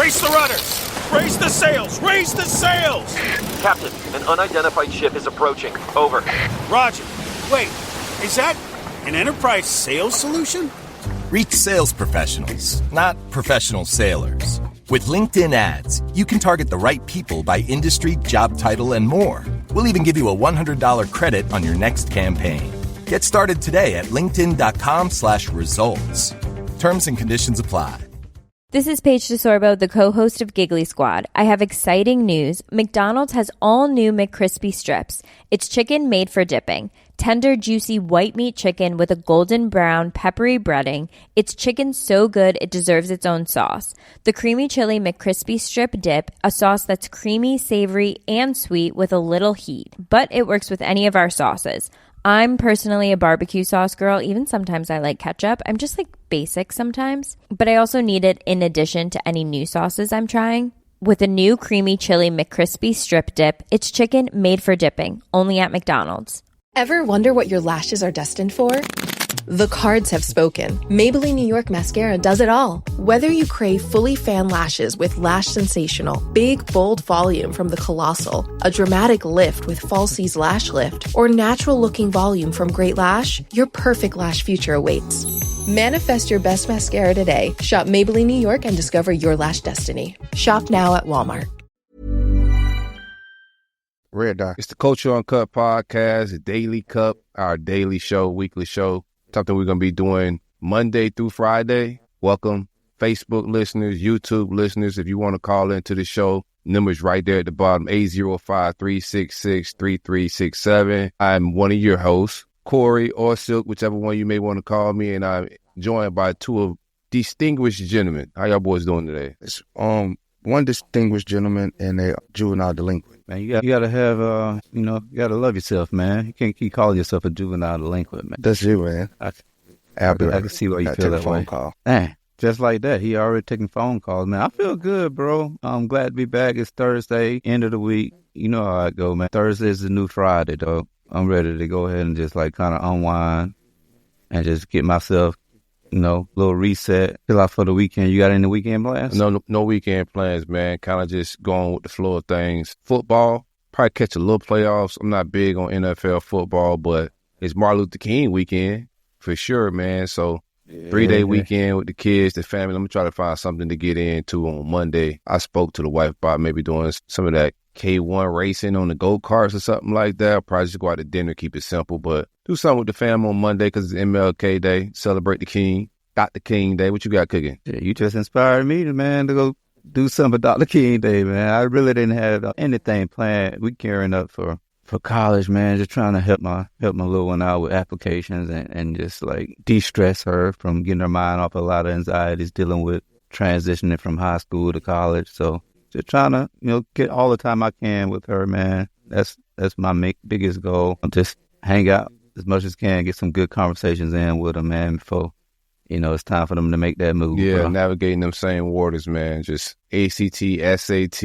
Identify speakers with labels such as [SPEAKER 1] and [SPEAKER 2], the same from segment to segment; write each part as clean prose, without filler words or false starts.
[SPEAKER 1] Brace the rudders! Raise the sails! Raise the sails!
[SPEAKER 2] Captain, an unidentified ship is approaching. Over.
[SPEAKER 1] Roger. Wait, is that an enterprise sales solution?
[SPEAKER 3] Reach sales professionals, not professional sailors. With LinkedIn ads, you can target the right people by industry, job title, and more. We'll even give you a $100 credit on your next campaign. Get started today at linkedin.com/results. Terms and conditions apply.
[SPEAKER 4] This is Paige DeSorbo, the co-host of Giggly Squad. I have exciting news. McDonald's has all new McCrispy strips. It's chicken made for dipping. Tender, juicy white meat chicken with a golden brown, peppery breading. It's chicken so good it deserves its own sauce. The creamy chili McCrispy strip dip, a sauce that's creamy, savory, and sweet with a little heat. But it works with any of our sauces. I'm personally a barbecue sauce girl. Even sometimes I like ketchup. I'm just like basic sometimes. But I also need it in addition to any new sauces I'm trying. With a new creamy chili McCrispy strip dip, it's chicken made for dipping, only at McDonald's.
[SPEAKER 5] Ever wonder what your lashes are destined for? The cards have spoken. Maybelline New York Mascara does it all. Whether you crave fully fan lashes with Lash Sensational, big, bold volume from the Colossal, a dramatic lift with Falsies Lash Lift, or natural-looking volume from Great Lash, your perfect lash future awaits. Manifest your best mascara today. Shop Maybelline New York and discover your lash destiny. Shop now at Walmart.
[SPEAKER 6] Red Dot. It's the Culture Uncut podcast, the Daily Cup, our daily show, weekly show. Something we're going to be doing Monday through Friday. Welcome, Facebook listeners, YouTube listeners. If you want to call into the show, numbers right there at the bottom, 805-366-3367. I'm one of your hosts, Corey or Silk, whichever one you may want to call me, and I'm joined by two of distinguished gentlemen. How y'all boys doing today?
[SPEAKER 7] It's one distinguished gentleman and a juvenile delinquent.
[SPEAKER 8] Man, you gotta have, you gotta love yourself, man. You can't keep calling yourself a juvenile delinquent, man.
[SPEAKER 7] That's you, man.
[SPEAKER 8] I can see why you feel that way.
[SPEAKER 7] Call.
[SPEAKER 8] Dang, just like that. He already taking phone calls, man. I feel good, bro. I'm glad to be back. It's Thursday, end of the week. You know how I go, man. Thursday is the new Friday, though. I'm ready to go ahead and just like kind of unwind and just get myself, little reset, chill out for the weekend. You got any weekend plans?
[SPEAKER 6] No weekend plans, man. Kind of just going with the flow of things. Football, probably catch a little playoffs. I'm not big on NFL football, but it's Martin Luther King weekend for sure, man. So 3-day weekend with the kids, the family. I'm going to try to find something to get into on Monday. I spoke to the wife about maybe doing some of that K1 racing on the go-karts or something like that. I'll probably just go out to dinner, keep it simple, but do something with the family on Monday because it's MLK Day. Celebrate the King. Dr. King Day. What you got cooking?
[SPEAKER 8] Yeah, you just inspired me, man, to go do something for Dr. King Day, man. I really didn't have anything planned. We gearing up for college, man. Just trying to help my little one out with applications and just like de-stress her from getting her mind off a lot of anxieties dealing with transitioning from high school to college. So just trying to, get all the time I can with her, man. That's my biggest goal. Just hang out as much as can, get some good conversations in with her, man, before it's time for them to make that move.
[SPEAKER 6] Yeah,
[SPEAKER 8] bro.
[SPEAKER 6] Navigating them same waters, man. Just ACT, SAT,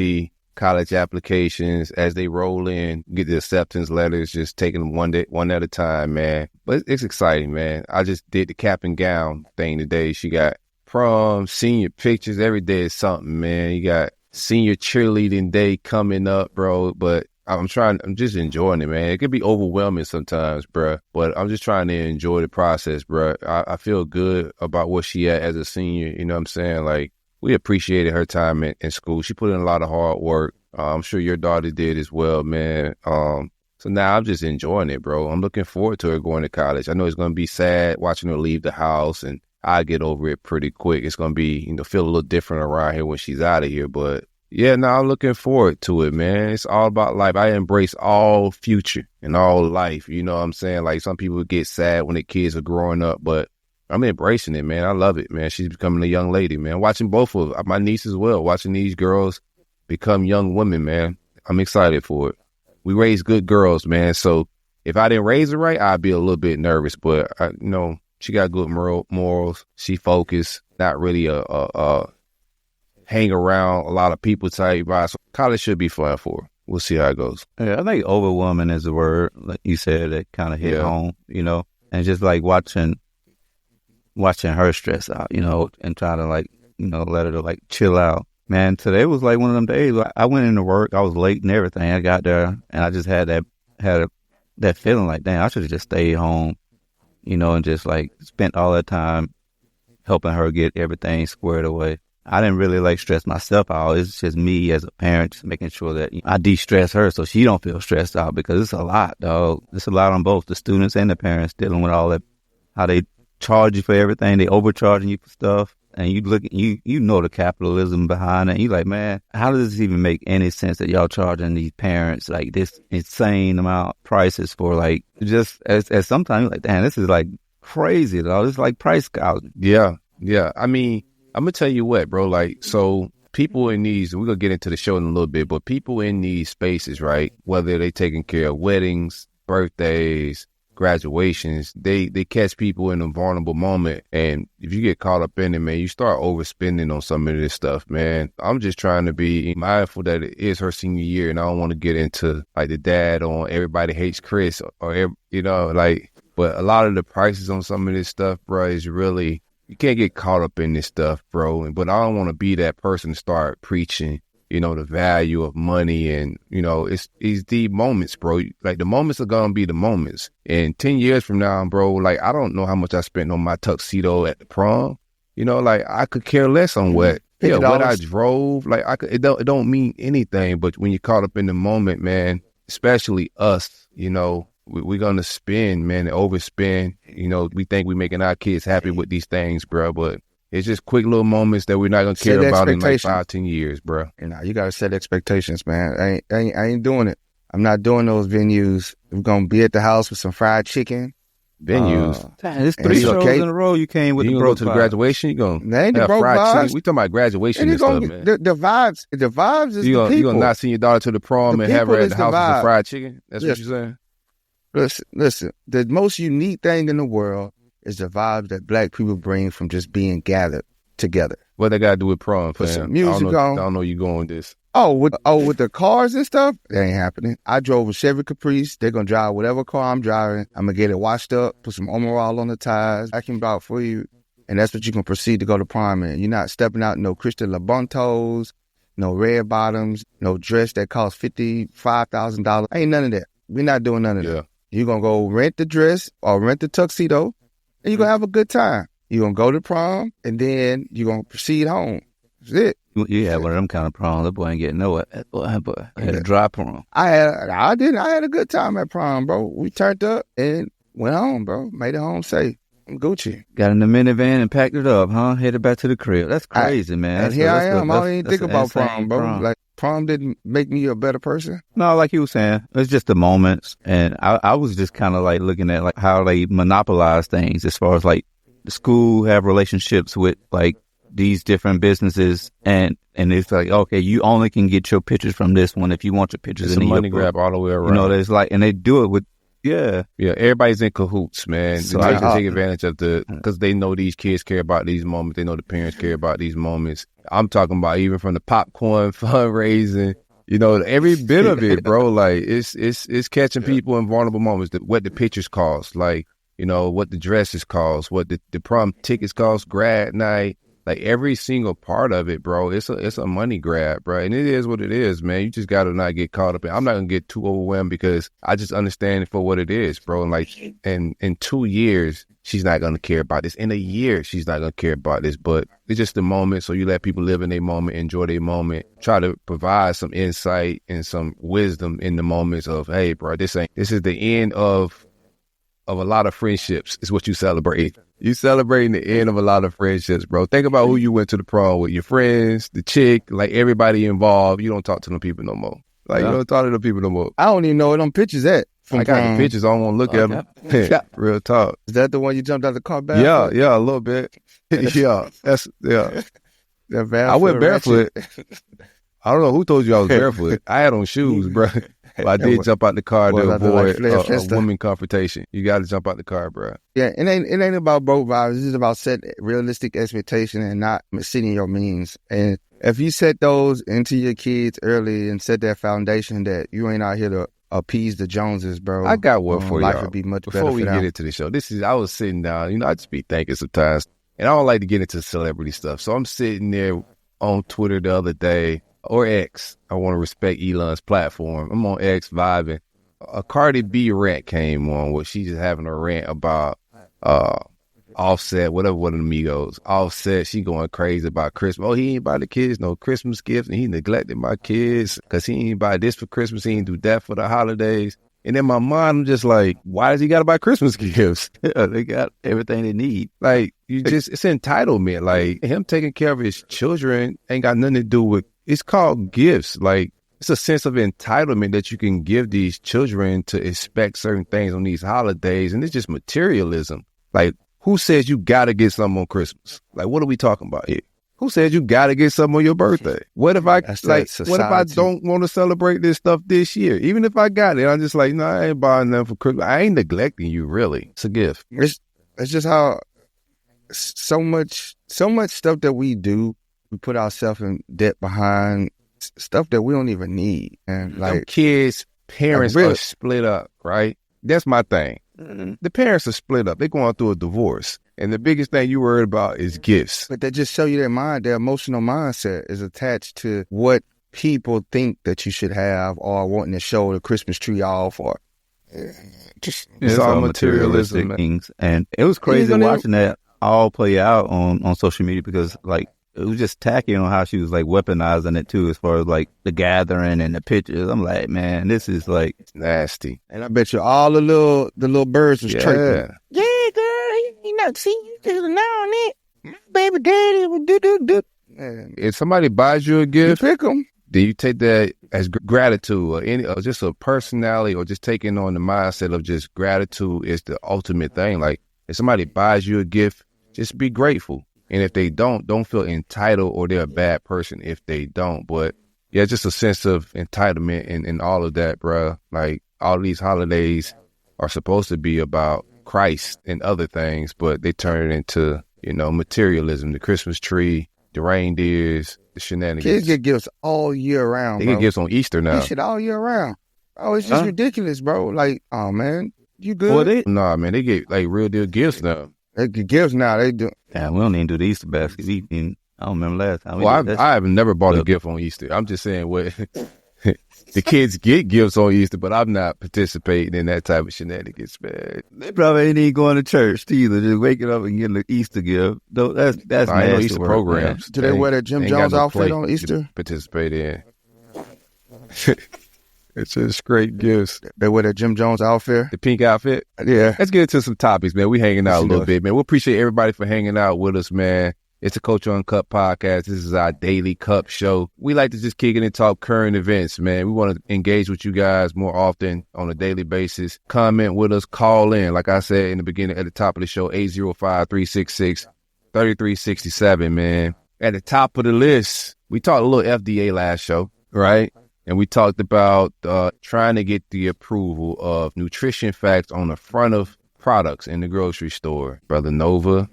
[SPEAKER 6] college applications as they roll in, get the acceptance letters, just taking them one at a time, man. But it's exciting, man. I just did the cap and gown thing today. She got prom, senior pictures. Every day is something, man. You got senior cheerleading day coming up, bro. But I'm just enjoying it, man. It could be overwhelming sometimes, bruh, but I'm just trying to enjoy the process, bruh. I feel good about where she at as a senior, you know what I'm saying? Like, we appreciated her time in school. She put in a lot of hard work. I'm sure your daughter did as well, man. So now I'm just enjoying it, bro. I'm looking forward to her going to college. I know it's going to be sad watching her leave the house, and I get over it pretty quick. It's going to be, feel a little different around here when she's out of here, but yeah, no, I'm looking forward to it, man. It's all about life. I embrace all future and all life. You know what I'm saying? Like, some people get sad when their kids are growing up, but I'm embracing it, man. I love it, man. She's becoming a young lady, man. Watching both of my nieces as well, watching these girls become young women, man. I'm excited for it. We raise good girls, man. So if I didn't raise her right, I'd be a little bit nervous, but she got good morals. She focused, not really a hang around a lot of people type vibe. So college should be fun for her. We'll see how it goes.
[SPEAKER 8] Yeah, I think overwhelming is the word, like you said, that kind of hit home, and just like watching her stress out, and trying to let her to like chill out Man, today was like one of them days. I went into work. I was late and everything. I got there and I just had that feeling like, damn, I should have just stayed home, and just like spent all that time helping her get everything squared away. I didn't really like stress myself out. It's just me as a parent, just making sure that I de-stress her so she don't feel stressed out, because it's a lot, dog. It's a lot on both the students and the parents dealing with all that, how they charge you for everything. They overcharging you for stuff. And you look, you know the capitalism behind it. And you like, man, how does this even make any sense that y'all charging these parents like this insane amount of prices for like, just as sometimes you're like, damn, this is like crazy, though. It's like price gouging.
[SPEAKER 6] Yeah. I mean, I'm gonna tell you what, bro. Like, so people in these, we're gonna get into the show in a little bit, but people in these spaces, right? Whether they taking care of weddings, birthdays, graduations, they catch people in a vulnerable moment, and if you get caught up in it, man, you start overspending on some of this stuff, man. I'm just trying to be mindful that it is her senior year, and I don't want to get into like the dad on everybody hates Chris or but a lot of the prices on some of this stuff, bro, is really, you can't get caught up in this stuff, bro. But I don't want to be that person to start preaching the value of money, and, it's the moments, bro. Like, the moments are going to be the moments. And 10 years from now, bro, like, I don't know how much I spent on my tuxedo at the prom. Like, I could care less on what I drove. Like, it don't mean anything. But when you're caught up in the moment, man, especially us, we're going to spend, man, and overspend. We think we're making our kids happy with these things, bro, but it's just quick little moments that we're not going to care about in like 5-10 years, bro.
[SPEAKER 7] You got to set expectations, man. I ain't doing it. I'm not doing those venues. We're going to be at the house with some fried chicken.
[SPEAKER 6] Venues?
[SPEAKER 8] It's 3 shows in a row you came with.
[SPEAKER 6] You going to go to the graduation? You going
[SPEAKER 7] to have fried
[SPEAKER 6] vibes?
[SPEAKER 7] chicken?
[SPEAKER 6] We talking about graduation and stuff, man.
[SPEAKER 7] The vibes is the people.
[SPEAKER 6] You going to not send your daughter to the prom and have her at the house with some fried chicken? That's what you're saying?
[SPEAKER 7] Listen, the most unique thing in the world is the vibes that black people bring from just being gathered together.
[SPEAKER 6] What they got to do with prom,
[SPEAKER 7] Put
[SPEAKER 6] fam?
[SPEAKER 7] some music on.
[SPEAKER 6] I don't know you going with this.
[SPEAKER 7] With the cars and stuff, that ain't happening. I drove a Chevy Caprice. They're going to drive whatever car I'm driving. I'm going to get it washed up, put some Omerol on the tires. I can buy it for you. And that's what you can proceed to go to prom in. You're not stepping out no Christian Labontos, no red bottoms, no dress that costs $55,000. Ain't none of that. We're not doing none of that. You're going to go rent the dress or rent the tuxedo, and you're going to have a good time. You're going to go to prom, and then you're going to proceed home. That's it.
[SPEAKER 8] You had one of them kind of proms. That boy ain't getting nowhere. Boy, I had a dry prom.
[SPEAKER 7] I had a good time at prom, bro. We turned up and went home, bro. Made it home safe. I'm Gucci.
[SPEAKER 8] Got in the minivan and packed it up, huh? Headed back to the crib. That's crazy, man.
[SPEAKER 7] And here I am. I don't even think about prom, bro. Like, prom didn't make me a better person.
[SPEAKER 8] No, like you were saying, it's just the moments. And I was just kind of like looking at like how they monopolize things, as far as like the school have relationships with like these different businesses, and it's like, okay, you only can get your pictures from this one if you want your pictures.
[SPEAKER 6] It's a money grab all the way around.
[SPEAKER 8] There's like, and they do it with,
[SPEAKER 6] everybody's in cahoots, man.
[SPEAKER 8] So
[SPEAKER 6] they can take advantage of because they know these kids care about these moments. They know the parents care about these moments. I'm talking about even from the popcorn fundraising, every bit of it, bro. Like, it's catching people in vulnerable moments. What the pictures cost, like, what the dresses cost, what the prom tickets cost, grad night. Like, every single part of it, bro, it's a money grab, bro. And it is what it is, man. You just got to not get caught up in. I'm not going to get too overwhelmed because I just understand it for what it is, bro. And like, in 2 years, she's not going to care about this. In a year, she's not going to care about this. But it's just a moment. So you let people live in their moment, enjoy their moment, try to provide some insight and some wisdom in the moments of, hey, bro, this is the end of a lot of friendships is what you celebrate. You celebrating the end of a lot of friendships, bro. Think about who you went to the prom with, your friends, the chick, like everybody involved. You don't talk to them people no more. Like, you don't talk to them people no more.
[SPEAKER 7] I don't even know where them pictures at.
[SPEAKER 6] I got the pictures. I don't want to look at them. Real talk.
[SPEAKER 7] Is that the one you jumped out the car barefoot?
[SPEAKER 6] Yeah, a little bit. I went barefoot. I don't know who told you I was barefoot. I had on shoes, bro. But I did jump out the car to avoid a woman confrontation. You got to jump out the car, bro.
[SPEAKER 7] Yeah, it ain't about both vibes. It's about setting realistic expectation and not exceeding your means. And if you set those into your kids early and set that foundation that you ain't out here to appease the Joneses, bro.
[SPEAKER 6] I got one for
[SPEAKER 7] life
[SPEAKER 6] y'all.
[SPEAKER 7] Would be much
[SPEAKER 6] Before
[SPEAKER 7] better
[SPEAKER 6] we get into the show, I was sitting down. I just be thinking sometimes, and I don't like to get into celebrity stuff. So I'm sitting there on Twitter the other day, or X. I want to respect Elon's platform. I'm on X vibing. A Cardi B rant came on where she's just having a rant about Offset, whatever one of the amigos. Offset, she going crazy about Christmas. Oh, he ain't buy the kids no Christmas gifts, and he neglected my kids because he ain't buy this for Christmas. He ain't do that for the holidays. And in my mind, I'm just like, why does he got to buy Christmas gifts?
[SPEAKER 8] They got everything they need.
[SPEAKER 6] Like, it's entitlement. Like, him taking care of his children ain't got nothing to do with, it's called gifts. Like, it's a sense of entitlement that you can give these children to expect certain things on these holidays. And it's just materialism. Like, who says you got to get something on Christmas? Like, what are we talking about here? Who says you got to get something on your birthday? What if I don't want to celebrate this stuff this year? Even if I got it, I'm just like, no, I ain't buying nothing for Christmas. I ain't neglecting you, really. It's a gift.
[SPEAKER 7] It's just how so much stuff that we do, we put ourselves in debt behind stuff that we don't even need. And like,
[SPEAKER 6] them kids' parents are split up, right? That's my thing. Mm-hmm. The parents are split up. They're going through a divorce. And the biggest thing you worried about is gifts.
[SPEAKER 7] But they just show you their mind, their emotional mindset is attached to what people think that you should have or wanting to show the Christmas tree off or
[SPEAKER 8] it's all materialistic things. And it was crazy watching that all play out on social media because like it was just tacky on how she was like weaponizing it too, as far as like the gathering and the pictures. I'm like, man, this is like
[SPEAKER 6] nasty.
[SPEAKER 7] And I bet you all the little birds was chirping.
[SPEAKER 9] Yeah, girl, you know, see, you just know it. My baby daddy would do.
[SPEAKER 6] If somebody buys you a gift,
[SPEAKER 7] you pick them.
[SPEAKER 6] Do you take that as gratitude or just a personality or just taking on the mindset of just gratitude is the ultimate thing? Like if somebody buys you a gift, just be grateful. And if they don't feel entitled or they're a bad person if they don't. But yeah, just a sense of entitlement and all of that, bro. Like all these holidays are supposed to be about Christ and other things, but they turn it into, materialism, the Christmas tree, the reindeers, the shenanigans.
[SPEAKER 7] Kids get gifts all year round,
[SPEAKER 6] They get gifts on Easter now.
[SPEAKER 7] They shit all year round. Oh, it's just ridiculous, bro. Like, oh, man, you good?
[SPEAKER 6] Nah, man, they get like real deal gifts now.
[SPEAKER 7] They get gifts now. They do.
[SPEAKER 8] Yeah, we don't even do the Easter basket. I don't remember last time.
[SPEAKER 6] I have never bought a gift on Easter. I'm just saying what the kids get gifts on Easter, but I'm not participating in that type of shenanigans, man.
[SPEAKER 8] They probably ain't even going to church either. Just waking up and getting an Easter gift. That's nasty
[SPEAKER 6] Easter
[SPEAKER 8] work,
[SPEAKER 6] programs.
[SPEAKER 8] Man.
[SPEAKER 7] Do they wear that Jim Jones outfit on Easter?
[SPEAKER 6] Participate in. It's just great gifts.
[SPEAKER 7] They wear that Jim Jones outfit?
[SPEAKER 6] The pink outfit?
[SPEAKER 7] Yeah.
[SPEAKER 6] Let's get into some topics, man. We hanging out a little bit, man. We appreciate everybody for hanging out with us, man. It's a Culture Uncut podcast. This is our daily cup show. We like to just kick it and talk current events, man. We want to engage with you guys more often on a daily basis. Comment with us, call in. Like I said in the beginning, at the top of the show, 805-366-3367, man. At the top of the list, we talked a little FDA last show, right? And we talked about trying to get the approval of nutrition facts on the front of products in the grocery store. Brother Nova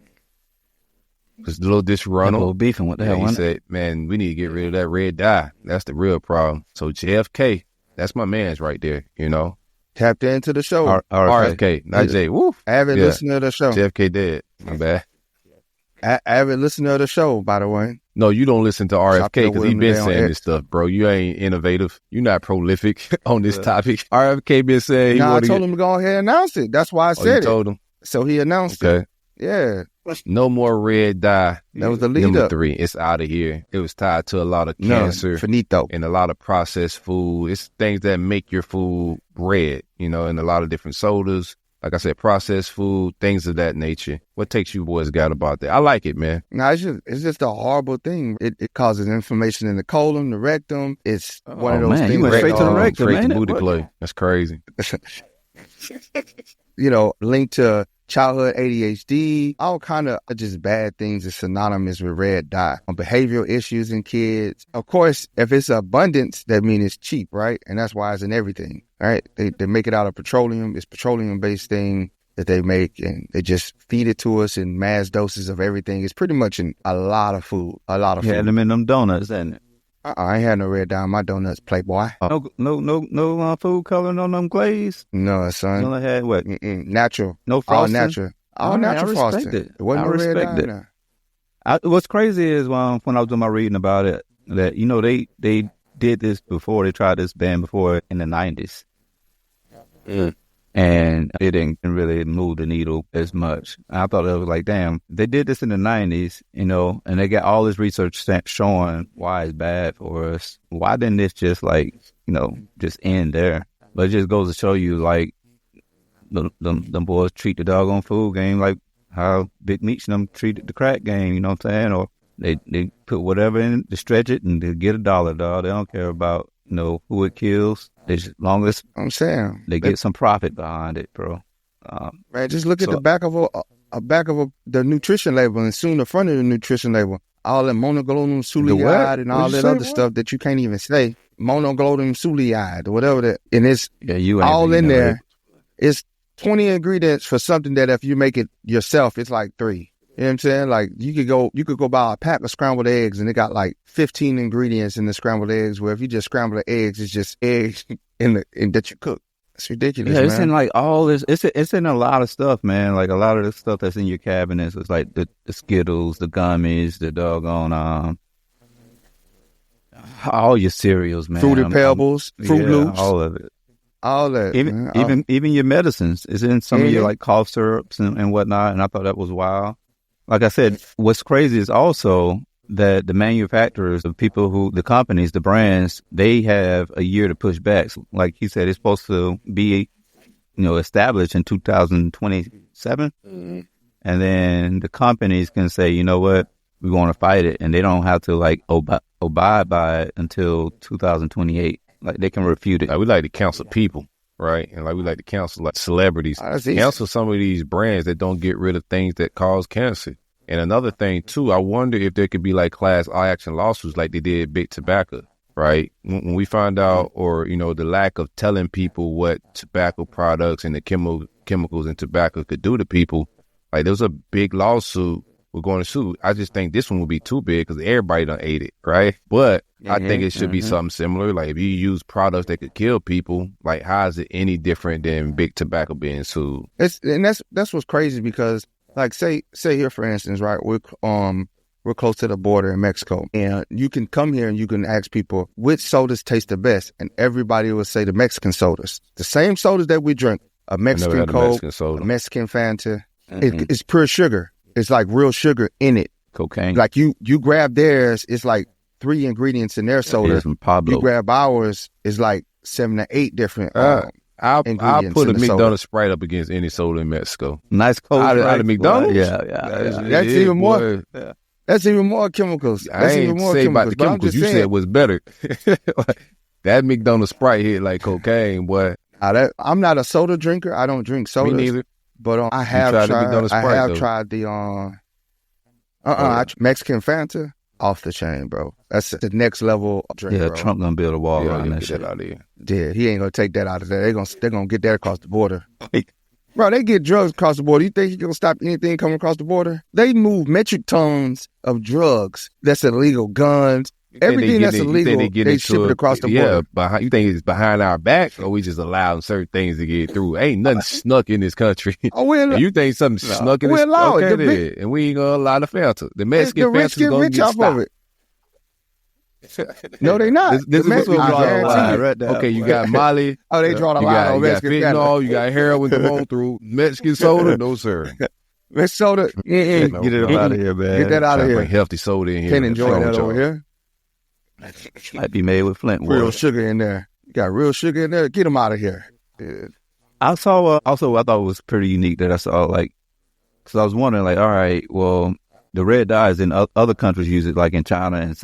[SPEAKER 6] was a little disgruntled.
[SPEAKER 8] A little beefing. What the hell?
[SPEAKER 6] He said, man, we need to get rid of that red dye. That's the real problem. So JFK, that's my man's right there,
[SPEAKER 7] Tapped into the show.
[SPEAKER 6] RFK, not Jay. Woo.
[SPEAKER 7] Avid listener of the show.
[SPEAKER 6] JFK dead. My bad.
[SPEAKER 7] Avid listener of the show, by the way.
[SPEAKER 6] No, you don't listen to RFK because he been saying this stuff, bro. You ain't innovative. You're not prolific on this topic. RFK been saying.
[SPEAKER 7] I told him to go ahead and announce it. That's why I said it.
[SPEAKER 6] You told him.
[SPEAKER 7] So he announced it. Yeah.
[SPEAKER 6] No more red dye.
[SPEAKER 7] That was the lead
[SPEAKER 6] Number
[SPEAKER 7] up.
[SPEAKER 6] 3. It's out of here. It was tied to a lot of cancer.
[SPEAKER 7] Finito.
[SPEAKER 6] And a lot of processed food. It's things that make your food red, and a lot of different sodas. Like I said, processed food, things of that nature. What takes you boys got about that? I like it, man.
[SPEAKER 7] No, it's just a horrible thing. It causes inflammation in the colon, the rectum. It's one of those things.
[SPEAKER 8] You went straight to the rectum,
[SPEAKER 6] straight
[SPEAKER 8] man.
[SPEAKER 6] to booty play. That's crazy.
[SPEAKER 7] Linked to childhood ADHD, all kind of just bad things is synonymous with red dye. On behavioral issues in kids. Of course, if it's abundance, that means it's cheap, right? And that's why it's in everything, right? They make it out of petroleum. It's petroleum-based thing that they make, and they just feed it to us in mass doses of everything. It's pretty much in a lot of food, food.
[SPEAKER 8] Had them in them donuts, ain't it?
[SPEAKER 7] I ain't had no red dye in my donuts, Playboy.
[SPEAKER 8] No food coloring on them glaze?
[SPEAKER 7] No, son.
[SPEAKER 8] You only had what?
[SPEAKER 7] Natural.
[SPEAKER 8] No frosting?
[SPEAKER 7] All natural. All natural frosting.
[SPEAKER 8] It.
[SPEAKER 7] It wasn't no red dye.
[SPEAKER 8] What's crazy is when I was doing my reading about it, that, you know, they did this before. They tried this ban before in the 90s. And it didn't really move the needle as much. I thought it was like, damn, they did this in the 90s, you know, and they got all this research showing why it's bad for us. Why didn't this just, like, you know, just end there? But it just goes to show you, like, them boys treat the doggone food game like how Big Meech and them treated the crack game, you know what I'm saying? Or they put whatever in to stretch it and they get $1, dog. They don't care about, you know, who it kills. As long as
[SPEAKER 7] I'm saying
[SPEAKER 8] they get some profit behind it, bro.
[SPEAKER 7] Man, just look at the back of the nutrition label, and soon the front of the nutrition label. All that monoglobin suliide and all that other stuff that you can't even say. Monoglobin suliide or whatever that, and it's all in there. It's 20 ingredients for something that if you make it yourself, it's like 3. You know what I'm saying? Like you could go buy a pack of scrambled eggs and it got like 15 ingredients in the scrambled eggs, where if you just scramble the eggs, it's just eggs in that you cook. It's ridiculous.
[SPEAKER 8] Yeah, it's
[SPEAKER 7] man.
[SPEAKER 8] in like all this. It's in a lot of stuff, man. Like a lot of the stuff that's in your cabinets. It's like the Skittles, the gummies, the doggone all your cereals, man.
[SPEAKER 7] Fruity Pebbles, Fruit Loops,
[SPEAKER 8] all of it.
[SPEAKER 7] All that.
[SPEAKER 8] Even your medicines is in some of your like cough syrups and whatnot. And I thought that was wild. Like I said, what's crazy is also that the manufacturers, the people who, the companies, the brands, they have a year to push back. So, like he said, it's supposed to be, you know, established in 2027. And then the companies can say, you know what, we want to fight it. And they don't have to like abide by it until 2028. Like they can refute it.
[SPEAKER 6] Like we like to counsel people, right? And like we like to counsel like celebrities. Counsel some of these brands that don't get rid of things that cause cancer. And another thing too, I wonder if there could be like class action lawsuits like they did Big Tobacco, right? When we find out, or, you know, the lack of telling people what tobacco products and the chemicals in tobacco could do to people, like there was a big lawsuit. We're going to sue. I just think this one would be too big because everybody done ate it, right? But I think it should be something similar. Like if you use products that could kill people, like how is it any different than Big Tobacco being sued?
[SPEAKER 7] That's what's crazy, because like say here for instance, right? We're close to the border in Mexico, and you can come here and you can ask people which sodas taste the best, and everybody will say the Mexican sodas, the same sodas that we drink, a Mexican Coke, a Mexican Fanta. It's pure sugar. It's like real sugar in it.
[SPEAKER 8] Cocaine.
[SPEAKER 7] Like you grab theirs, it's like 3 ingredients in their soda. You grab ours, it's like 7 to 8 different
[SPEAKER 6] I'll put a McDonald's Sprite up against any soda in Mexico.
[SPEAKER 8] Nice cold
[SPEAKER 6] out of McDonald's.
[SPEAKER 8] Yeah.
[SPEAKER 7] That's even more. Yeah. That's even more chemicals.
[SPEAKER 6] I ain't say about the chemicals. You said was better. That McDonald's Sprite hit like cocaine, boy.
[SPEAKER 7] I'm not a soda drinker. I don't drink sodas.
[SPEAKER 6] Me neither.
[SPEAKER 7] But I have tried the Mexican Fanta. Off the chain, bro. That's the next level drink,
[SPEAKER 8] yeah,
[SPEAKER 7] bro.
[SPEAKER 8] Trump gonna build a wall around that shit.
[SPEAKER 6] Out of here.
[SPEAKER 7] Yeah, he ain't gonna take that out of there. They're gonna get that across the border. Bro, they get drugs across the border. You think he gonna stop anything coming across the border? They move metric tons of drugs that's illegal, guns, everything that's illegal. They ship it across the border.
[SPEAKER 6] Yeah, you think it's behind our back, or we just allowing certain things to get through? Ain't nothing snuck in this country. You think something snuck in this country? Okay, and we ain't gonna allow the Fanta. The Mexican Fanta's gonna get stopped. Of it.
[SPEAKER 7] No, they not.
[SPEAKER 6] This is what's right there. Okay, you got Molly.
[SPEAKER 7] Oh, they draw the line on Mexican
[SPEAKER 6] fentanyl. You got heroin. Come on through. Mexican soda, no sir.
[SPEAKER 7] Mexican soda.
[SPEAKER 8] Get it out of here, man.
[SPEAKER 7] Get that out of here.
[SPEAKER 6] Bring healthy soda in here.
[SPEAKER 7] Can't enjoy that over here.
[SPEAKER 8] Might be made with Flint water.
[SPEAKER 7] Real sugar in there. You got real sugar in there. Get them out of here. Yeah.
[SPEAKER 8] I saw. Also, I thought it was pretty unique that I saw, like, because I was wondering, like, all right, well, the red dyes in other countries use it, like in China and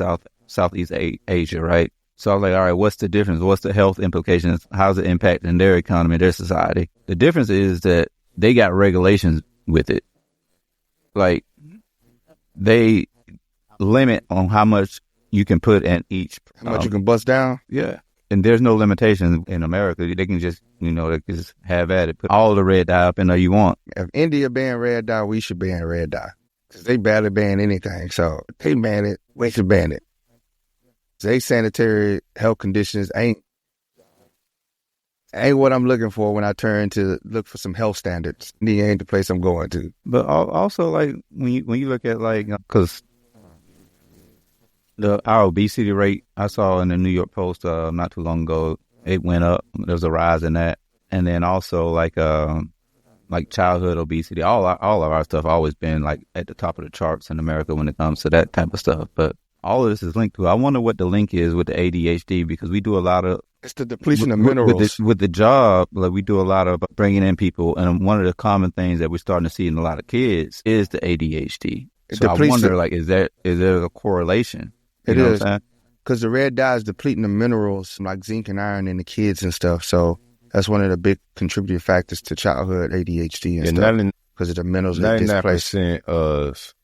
[SPEAKER 8] Southeast Asia, right? So I was like, all right, what's the difference? What's the health implications? How's it impacting their economy, their society? The difference is that they got regulations with it. Like, they limit on how much you can put in each.
[SPEAKER 7] How much you can bust down?
[SPEAKER 8] Yeah. And there's no limitations in America. They can just, they can just have at it. Put all the red dye up in there you want.
[SPEAKER 7] If India ban red dye, we should ban red dye. Because they barely ban anything. So if they ban it, we should ban it. They sanitary health conditions ain't what I'm looking for when I turn to look for some health standards. India ain't the place I'm going to.
[SPEAKER 8] But also, like, when you look at, like, because our obesity rate, I saw in the New York Post not too long ago, it went up. There was a rise in that. And then also like childhood obesity, all of our stuff always been like at the top of the charts in America when it comes to that type of stuff. But all of this is linked to. I wonder what the link is with the ADHD, because we do a lot of.
[SPEAKER 7] It's the depletion of minerals.
[SPEAKER 8] With the job, like we do a lot of bringing in people, and one of the common things that we're starting to see in a lot of kids is the ADHD. So I wonder, like, is there a correlation?
[SPEAKER 7] It is, because the red dye is depleting the minerals like zinc and iron in the kids and stuff. So that's one of the big contributing factors to childhood ADHD and stuff, because of the minerals that displaced.
[SPEAKER 6] 99% of,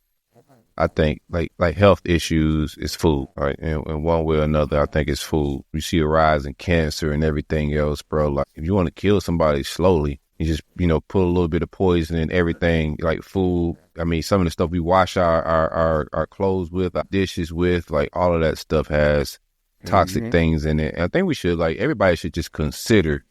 [SPEAKER 6] I think, like health issues is food, right? And one way or another, I think it's food. You see a rise in cancer and everything else, bro. Like, if you want to kill somebody slowly, you just, put a little bit of poison in everything, like food. I mean, some of the stuff we wash our clothes with, our dishes with, like all of that stuff has toxic things in it. And I think we should, everybody should just consider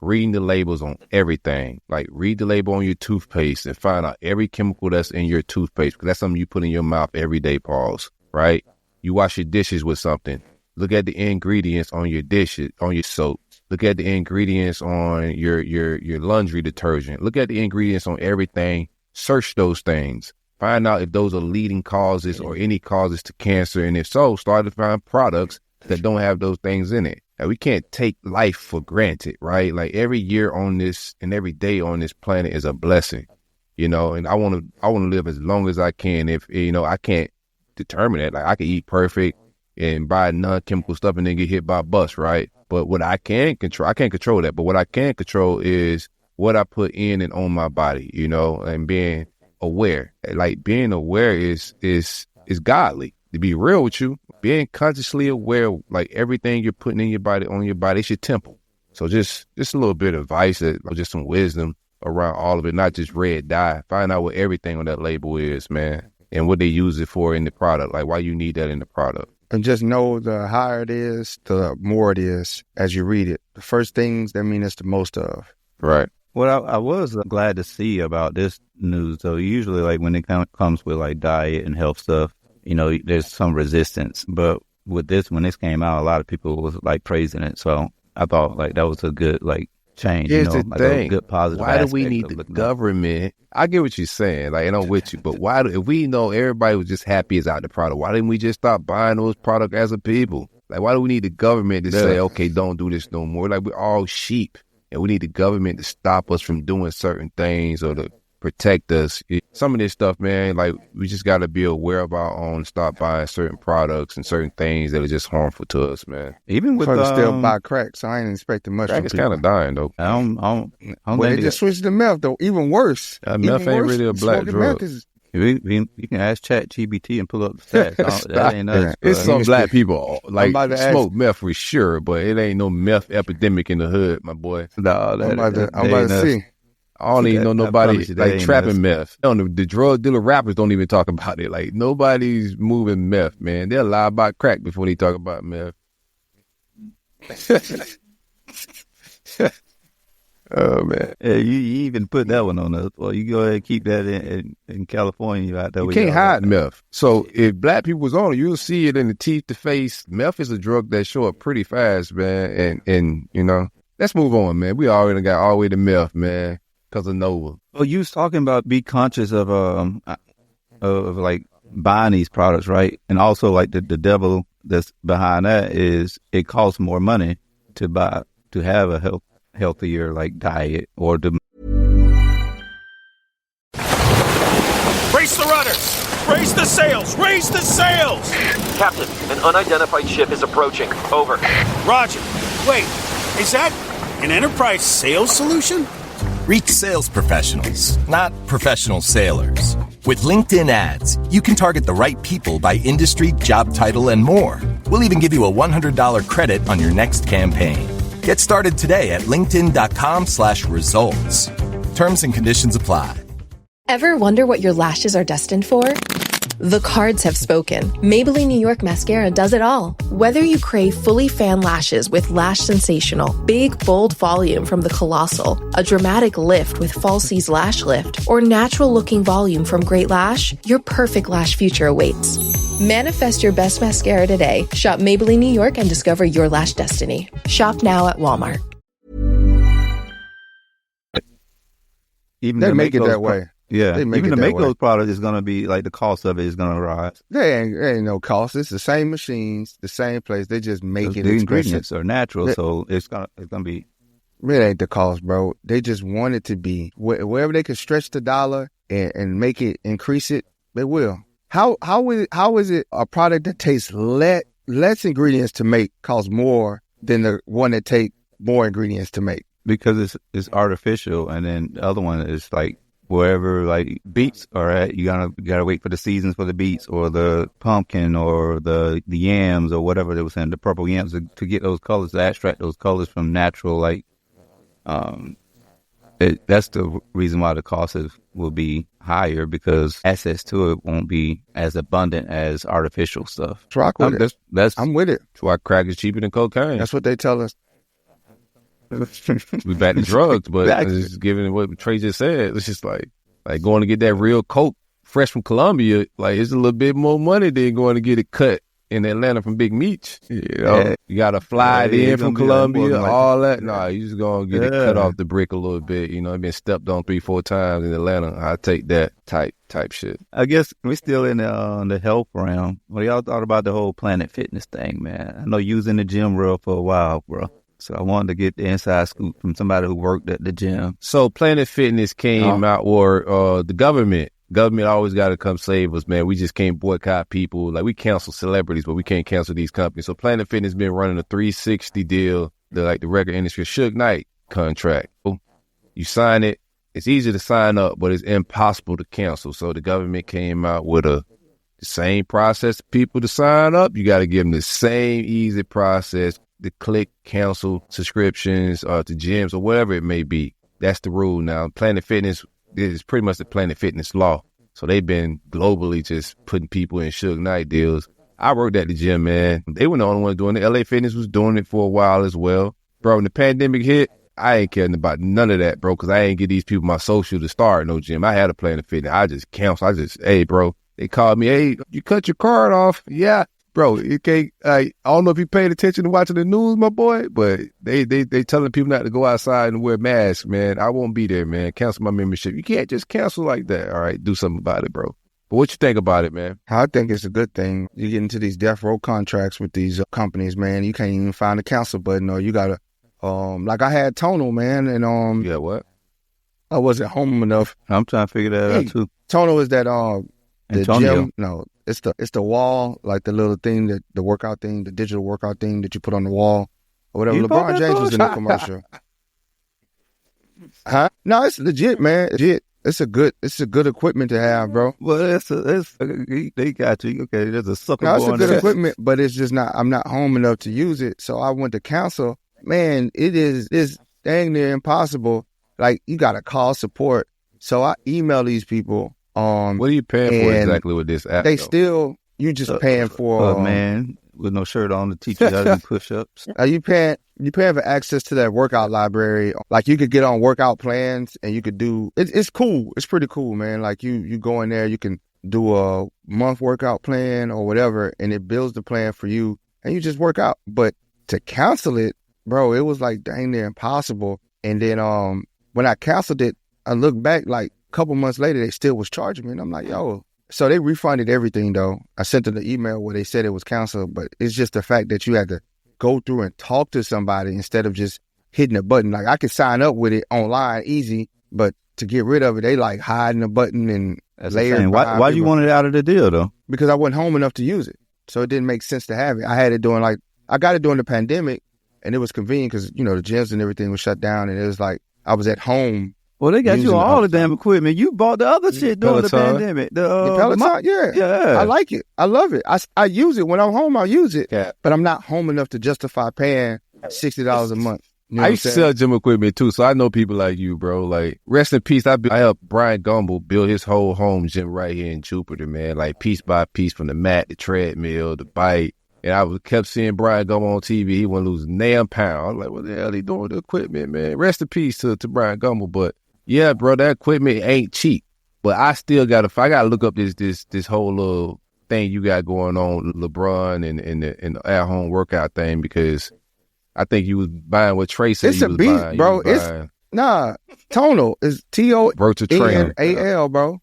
[SPEAKER 6] reading the labels on everything. Like, read the label on your toothpaste and find out every chemical that's in your toothpaste, because that's something you put in your mouth every day, pause, right? You wash your dishes with something. Look at the ingredients on your dishes, on your soap. Look at the ingredients on your laundry detergent. Look at the ingredients on everything. Search those things. Find out if those are leading causes or any causes to cancer. And if so, start to find products that don't have those things in it. Now, we can't take life for granted, right? Like, every year on this and every day on this planet is a blessing, and I want to live as long as I can. If, I can't determine that. Like, I can eat perfect and buy non-chemical stuff and then get hit by a bus, right? But what I can't control that. But what I can control is what I put in and on my body, and being aware. Like, being aware is godly. To be real with you, being consciously aware, like, everything you're putting in your body, on your body, it's your temple. So just a little bit of advice, just some wisdom around all of it, not just red dye. Find out what everything on that label is, man, and what they use it for in the product, like why you need that in the product.
[SPEAKER 7] And just know the higher it is, the more it is as you read it. The first things, that mean it's the most of.
[SPEAKER 6] Right.
[SPEAKER 8] What I was glad to see about this news, though, usually, like, when it comes with, like, diet and health stuff, there's some resistance. But with this, when this came out, a lot of people was, like, praising it. So I thought, like, that was a good, like, change.
[SPEAKER 6] Here's the
[SPEAKER 8] like
[SPEAKER 6] thing.
[SPEAKER 8] A good positive
[SPEAKER 6] why do we need the government? I get what you're saying, like, and I'm with you, but if we know everybody was just happy as out the product, why didn't we just stop buying those products as a people? Like, why do we need the government to say, okay, don't do this no more? Like, we're all sheep, and we need the government to stop us from doing certain things or to protect us. Some of this stuff, man, like, we just got to be aware of our own, stop buying certain products and certain things that are just harmful to us, man.
[SPEAKER 8] Even with
[SPEAKER 7] still buy crack, so I ain't expecting much.
[SPEAKER 6] Crack is kind of dying, though.
[SPEAKER 8] I don't
[SPEAKER 7] they just switched to meth, though. Even worse.
[SPEAKER 6] Meth ain't really a black drug.
[SPEAKER 8] You can ask ChatGPT and pull up the stats. That ain't us.
[SPEAKER 6] It's some black people like smoke meth for sure, but it ain't no meth epidemic in the hood, my boy.
[SPEAKER 7] No, I'm about to see.
[SPEAKER 6] I don't even know nobody like trapping meth. The drug dealer rappers don't even talk about it. Like, nobody's moving meth, man. They'll lie about crack before they talk about meth. Oh, man.
[SPEAKER 8] Yeah, you even put that one on us. Well, you go ahead and keep that in California. Out there,
[SPEAKER 6] you can't hide meth. So if black people was on it, you'll see it in the teeth to face. Meth is a drug that show up pretty fast, man. And let's move on, man. We already got all the way to meth, man, because of Nova.
[SPEAKER 8] Well, you was talking about be conscious of like buying these products, right? And also, like, the devil that's behind that is it costs more money to have a healthier, like, diet or to
[SPEAKER 1] Brace the rudders! Raise the sails! Raise the sails!
[SPEAKER 2] Captain, an unidentified ship is approaching. Over.
[SPEAKER 1] Roger. Wait, is that an enterprise sales solution?
[SPEAKER 3] Reach sales professionals, not professional sailors. With LinkedIn ads, you can target the right people by industry, job title, and more. We'll even give you a $100 credit on your next campaign. Get started today at linkedin.com/results. Terms and conditions apply.
[SPEAKER 5] Ever wonder what your lashes are destined for? The cards have spoken. Maybelline New York Mascara does it all. Whether you crave fully fan lashes with Lash Sensational, big, bold volume from the Colossal, a dramatic lift with Falsies Lash Lift, or natural-looking volume from Great Lash, your perfect lash future awaits. Manifest your best mascara today. Shop Maybelline New York and discover your lash destiny. Shop now at Walmart.
[SPEAKER 8] Even
[SPEAKER 7] They
[SPEAKER 8] to
[SPEAKER 7] make it
[SPEAKER 8] those
[SPEAKER 7] that way.
[SPEAKER 8] Yeah,
[SPEAKER 7] They make
[SPEAKER 8] even
[SPEAKER 7] it
[SPEAKER 8] to
[SPEAKER 7] that
[SPEAKER 8] make
[SPEAKER 7] way.
[SPEAKER 8] those products is gonna be like the cost of it is gonna rise.
[SPEAKER 7] There ain't no cost. It's the same machines, the same place. They just make
[SPEAKER 8] The
[SPEAKER 7] it expensive.
[SPEAKER 8] ingredients are natural,
[SPEAKER 7] They-
[SPEAKER 8] so it's gonna be.
[SPEAKER 7] It ain't the cost, bro. They just want it to be. Wherever they can stretch the dollar and make it, increase it, they will. How is it a product that takes less ingredients to make costs more than the one that take more ingredients to make?
[SPEAKER 8] Because it's artificial, and then the other one is like wherever like beets are at, you gotta wait for the seasons for the beets or the pumpkin or the yams or whatever they were saying, the purple yams to get those colors, to extract those colors from natural like that's the reason why the cost will be higher, because access to it won't be as abundant as artificial stuff.
[SPEAKER 7] Rock with it. I'm with it.
[SPEAKER 6] That's why crack is cheaper than cocaine.
[SPEAKER 7] That's what they tell us.
[SPEAKER 6] We back to drugs, but
[SPEAKER 8] Exactly.
[SPEAKER 6] it's just giving what Trey just said. It's just like going to get that real coke fresh from Colombia. Like, it's a little bit more money than going to get it cut in Atlanta from Big Meech. You know,
[SPEAKER 8] Yeah.
[SPEAKER 6] you got to fly it
[SPEAKER 8] Yeah,
[SPEAKER 6] in
[SPEAKER 8] it's
[SPEAKER 6] from
[SPEAKER 8] gonna be like more
[SPEAKER 6] Colombia,
[SPEAKER 8] than like
[SPEAKER 6] all
[SPEAKER 8] that.
[SPEAKER 6] that. Nah, you just going to get it cut off the brick a little bit. You know, it been stepped on 3-4 times in Atlanta. I take that type shit.
[SPEAKER 8] I guess we're still in the health realm. What y'all thought about the whole Planet Fitness thing, man? I know you was in the gym real for a while, bro. So I wanted to get the inside scoop from somebody who worked at the gym.
[SPEAKER 6] So Planet Fitness came out, or the government always got to come save us, man. We just can't boycott people. Like, we cancel celebrities, but we can't cancel these companies. So Planet Fitness been running a 360 deal, the record industry, Suge Knight contract. You sign it. It's easy to sign up, but it's impossible to cancel. So the government came out with the same process for people to sign up. You got to give them the same easy process to click cancel subscriptions to gyms or whatever it may be. That's the rule now. Planet Fitness is pretty much the Planet Fitness law. So they've been globally just putting people in Suge Knight deals. I worked at the gym, man. They weren't the only ones doing it. LA Fitness was doing it for a while as well. Bro, when the pandemic hit, I ain't caring about none of that, bro, because I ain't get these people my social to start no gym. I had a Planet Fitness. I just cancel. Hey, bro, they called me, hey, you cut your card off? Yeah. Bro, you can't. I don't know if you paid attention to watching the news, my boy, but they telling people not to go outside and wear masks, man. I won't be there, man. Cancel my membership. You can't just cancel like that. All right, do something about it, bro. But what you think about it, man?
[SPEAKER 7] I think it's a good thing. You get into these death row contracts with these companies, man. You can't even find a cancel button, or you gotta, like I had Tonal, man, and
[SPEAKER 6] Yeah, what?
[SPEAKER 7] I wasn't home enough.
[SPEAKER 8] I'm trying to figure that out too.
[SPEAKER 7] Tonal is that the
[SPEAKER 8] Antonio.
[SPEAKER 7] gym. No, it's the wall, like the little thing, that the workout thing, the digital workout thing that you put on the wall or whatever.
[SPEAKER 8] You bought
[SPEAKER 7] LeBron
[SPEAKER 8] that
[SPEAKER 7] James was in the
[SPEAKER 8] bullshit?
[SPEAKER 7] commercial. Huh? No, it's legit, man. Legit. It's a good equipment to have, bro.
[SPEAKER 8] Well, they got you. Okay, there's a sucker
[SPEAKER 7] No, it's
[SPEAKER 8] boy
[SPEAKER 7] a
[SPEAKER 8] on
[SPEAKER 7] good
[SPEAKER 8] there.
[SPEAKER 7] equipment, but it's just not. I'm not home enough to use it, so I went to council. Man, it's dang near impossible. Like, you got to call support. So I email these people.
[SPEAKER 6] What are you paying for
[SPEAKER 7] and
[SPEAKER 6] exactly with this app?
[SPEAKER 7] They
[SPEAKER 6] though?
[SPEAKER 7] still, you just paying for
[SPEAKER 8] a man with no shirt on to teach you how to do push-ups.
[SPEAKER 7] you paying for access to that workout library. Like, you could get on workout plans and you could do it's cool. It's pretty cool, man. Like, you go in there, you can do a month workout plan or whatever, and it builds the plan for you and you just work out. But to cancel it, bro, it was like dang near impossible. And then when I canceled it, I looked back like a couple months later, they still was charging me, and I'm like, yo. So they refunded everything, though. I sent them the email where they said it was canceled, but it's just the fact that you had to go through and talk to somebody instead of just hitting a button. Like, I could sign up with it online easy, but to get rid of it, they like hiding the button and layering.
[SPEAKER 8] Why you want it out of the deal, though?
[SPEAKER 7] Because I wasn't home enough to use it. So it didn't make sense to have it. I had it I got it during the pandemic, and it was convenient because, the gyms and everything was shut down, and it was like I was at home.
[SPEAKER 8] Well, they got you
[SPEAKER 7] using
[SPEAKER 8] all the
[SPEAKER 7] the
[SPEAKER 8] damn equipment. You bought the other shit during the
[SPEAKER 6] Peloton.
[SPEAKER 8] pandemic.
[SPEAKER 7] The Peloton,
[SPEAKER 8] yeah.
[SPEAKER 7] I like it. I love it. I use it when I'm home. I use it,
[SPEAKER 6] Yeah.
[SPEAKER 7] but I'm not home enough to justify paying $60 a month. You know
[SPEAKER 6] I
[SPEAKER 7] what
[SPEAKER 6] used to
[SPEAKER 7] I'm saying?
[SPEAKER 6] sell gym equipment too, so I know people like you, bro. Like, rest in peace. I helped Brian Gumble build his whole home gym right here in Jupiter, man. Like, piece by piece, from the mat, the treadmill, the bike. And I kept seeing Brian Gumble on TV. He wouldn't lose a damn pound. I was like, what the hell he doing with the equipment, man? Rest in peace to Brian Gumble. But yeah, bro, that equipment ain't cheap. But I still I gotta look up this whole little thing you got going on, LeBron and the at-home workout thing, because I think you was buying what Trey said
[SPEAKER 7] It's
[SPEAKER 6] you
[SPEAKER 7] a
[SPEAKER 6] was
[SPEAKER 7] beat,
[SPEAKER 6] buying.
[SPEAKER 7] bro. It's tonal. It's TONAL, bro.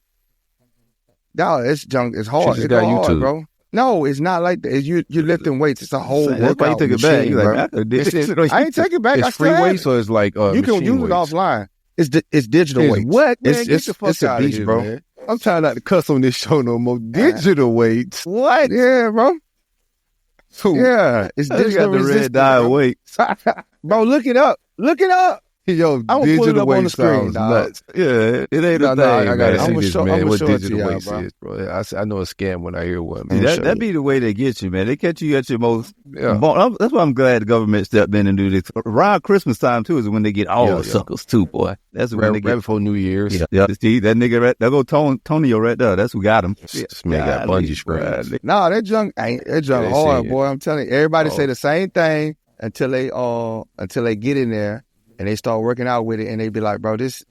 [SPEAKER 7] No, it's junk. It's hard.
[SPEAKER 6] Just
[SPEAKER 7] It's
[SPEAKER 6] got
[SPEAKER 7] hard,
[SPEAKER 6] YouTube.
[SPEAKER 7] bro. No, it's not like that. You're lifting weights. It's a whole
[SPEAKER 8] That's why you
[SPEAKER 7] workout
[SPEAKER 8] took it back.
[SPEAKER 7] machine,
[SPEAKER 8] You're
[SPEAKER 7] bro.
[SPEAKER 8] like,
[SPEAKER 7] I ain't taking it back. I
[SPEAKER 6] It's free
[SPEAKER 7] still have
[SPEAKER 6] weights
[SPEAKER 7] it.
[SPEAKER 6] or it's like
[SPEAKER 7] You can
[SPEAKER 6] machine
[SPEAKER 7] use
[SPEAKER 6] weights?
[SPEAKER 7] it offline. It's digital
[SPEAKER 6] It's
[SPEAKER 7] weights.
[SPEAKER 6] what, man?
[SPEAKER 7] It's
[SPEAKER 6] Get the fuck
[SPEAKER 7] it's a
[SPEAKER 6] outta
[SPEAKER 7] beast,
[SPEAKER 6] here,
[SPEAKER 7] bro.
[SPEAKER 6] man. I'm trying not to cuss on this show no more. Digital weights. What?
[SPEAKER 7] Yeah, bro. Yeah, it's
[SPEAKER 8] You
[SPEAKER 7] digital
[SPEAKER 8] got the red
[SPEAKER 7] resistance,
[SPEAKER 8] dye
[SPEAKER 7] bro.
[SPEAKER 8] weights.
[SPEAKER 7] Bro, look it up. Look it up.
[SPEAKER 6] Yo,
[SPEAKER 7] I'm gonna pull it up on the screen,
[SPEAKER 6] sounds
[SPEAKER 7] dog.
[SPEAKER 6] nuts.
[SPEAKER 8] Yeah, it ain't
[SPEAKER 6] No,
[SPEAKER 8] a
[SPEAKER 6] no,
[SPEAKER 8] thing.
[SPEAKER 6] I gotta
[SPEAKER 8] man.
[SPEAKER 6] see
[SPEAKER 7] I'ma
[SPEAKER 6] this,
[SPEAKER 7] show-
[SPEAKER 6] man.
[SPEAKER 7] I'ma
[SPEAKER 6] What
[SPEAKER 7] show it to
[SPEAKER 6] digital
[SPEAKER 7] y'all,
[SPEAKER 6] weights
[SPEAKER 7] bro.
[SPEAKER 6] is, bro. I know a scam when I hear one.
[SPEAKER 7] I'm
[SPEAKER 8] That
[SPEAKER 7] sure.
[SPEAKER 8] that be the way they get you, man. They catch you at your most.
[SPEAKER 6] Yeah.
[SPEAKER 8] That's why I'm glad the government stepped in and do this. Around Christmas time too is when they get all
[SPEAKER 6] Yeah,
[SPEAKER 8] the
[SPEAKER 6] yeah.
[SPEAKER 8] suckers too, boy. That's when
[SPEAKER 6] Right,
[SPEAKER 8] they
[SPEAKER 6] right
[SPEAKER 8] get.
[SPEAKER 6] before New Year's.
[SPEAKER 8] Yeah. See that nigga right there go Tonio right there. That's who got him.
[SPEAKER 6] This man got
[SPEAKER 8] Golly,
[SPEAKER 6] bungee springs.
[SPEAKER 8] bro.
[SPEAKER 7] Nah, that junk
[SPEAKER 6] they
[SPEAKER 7] hard,
[SPEAKER 6] see it.
[SPEAKER 7] boy. I'm telling you. Everybody
[SPEAKER 6] Oh.
[SPEAKER 7] say the same thing until they get in there and they start working out with it, and they be like, bro, this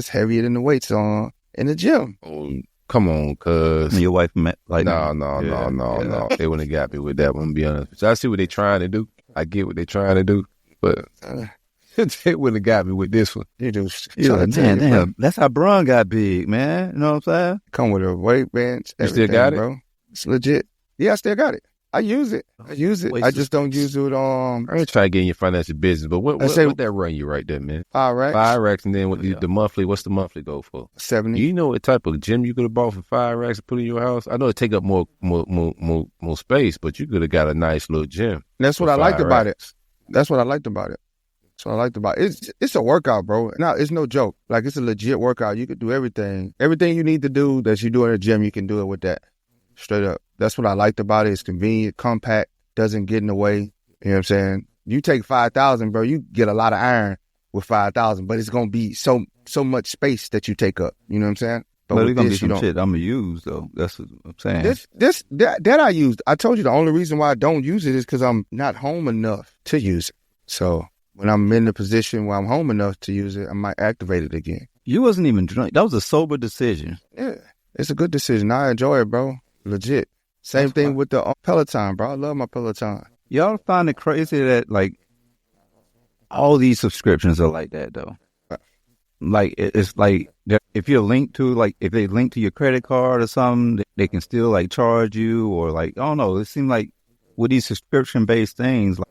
[SPEAKER 7] heavier than the weights on in the gym.
[SPEAKER 6] Oh, come on, cuz.
[SPEAKER 8] Your wife met like
[SPEAKER 6] No.
[SPEAKER 8] Yeah.
[SPEAKER 6] They wouldn't have got me with that one, to be honest. So I see what they trying to do. I get what they trying to do, but they wouldn't have got me with this one.
[SPEAKER 7] You do.
[SPEAKER 8] You're like, damn. That's how Bron got big, man. You know what I'm saying?
[SPEAKER 7] Come with a weight bench.
[SPEAKER 6] You still
[SPEAKER 7] everything,
[SPEAKER 6] got it?
[SPEAKER 7] bro? It's legit. Yeah, I still got it. I use it. I just don't use it
[SPEAKER 6] I ain't trying to get in your financial business, but what that run you right there, man?
[SPEAKER 7] 5 racks.
[SPEAKER 6] 5 racks, and then what the monthly? What's the monthly go for?
[SPEAKER 7] 70.
[SPEAKER 6] You know what type of gym you could have bought for 5 racks to put in your house? I know it take up more space, but you could have got a nice little gym.
[SPEAKER 7] That's what
[SPEAKER 6] for
[SPEAKER 7] I liked
[SPEAKER 6] 5
[SPEAKER 7] about
[SPEAKER 6] racks.
[SPEAKER 7] it. That's what I liked about it. It's a workout, bro. No, it's no joke. Like, it's a legit workout. You could do everything. Everything you need to do that you do in a gym, you can do it with that. Straight up. That's what I liked about it. It's convenient, compact, doesn't get in the way. You know what I'm saying? You take 5,000, bro, you get a lot of iron with 5,000, but it's going to be so much space that you take up. You know what I'm saying?
[SPEAKER 8] But it's
[SPEAKER 7] with
[SPEAKER 8] gonna be
[SPEAKER 7] this, you
[SPEAKER 8] some
[SPEAKER 7] don't.
[SPEAKER 8] shit I'm gonna use though. That's what I'm saying.
[SPEAKER 7] That I used. I told you the only reason why I don't use it is because I'm not home enough to use it. So when I'm in the position where I'm home enough to use it, I might activate it again.
[SPEAKER 8] You wasn't even drunk. That was a sober decision.
[SPEAKER 7] Yeah, it's a good decision. I enjoy it, bro. Legit. Same thing with the Peloton, bro. I love my Peloton.
[SPEAKER 8] Y'all find it crazy that like all these subscriptions are like that though. Like it's like if you're linked to like if they link to your credit card or something, they can still like charge you or like I don't know. It seems like with these subscription based things, like,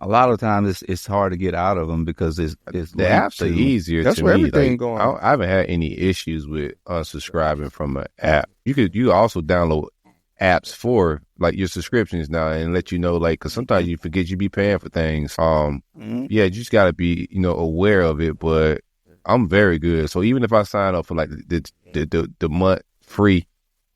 [SPEAKER 8] a lot of times it's hard to get out of them because it's
[SPEAKER 6] The apps are easier
[SPEAKER 7] That's
[SPEAKER 6] to
[SPEAKER 7] where
[SPEAKER 6] me.
[SPEAKER 7] everything
[SPEAKER 6] Like,
[SPEAKER 7] going.
[SPEAKER 6] I haven't had any issues with unsubscribing from an app. You also download apps for like your subscriptions now and let you know like because sometimes you forget you be paying for things. Yeah, you just gotta be aware of it. But I'm very good. So even if I sign up for like the month free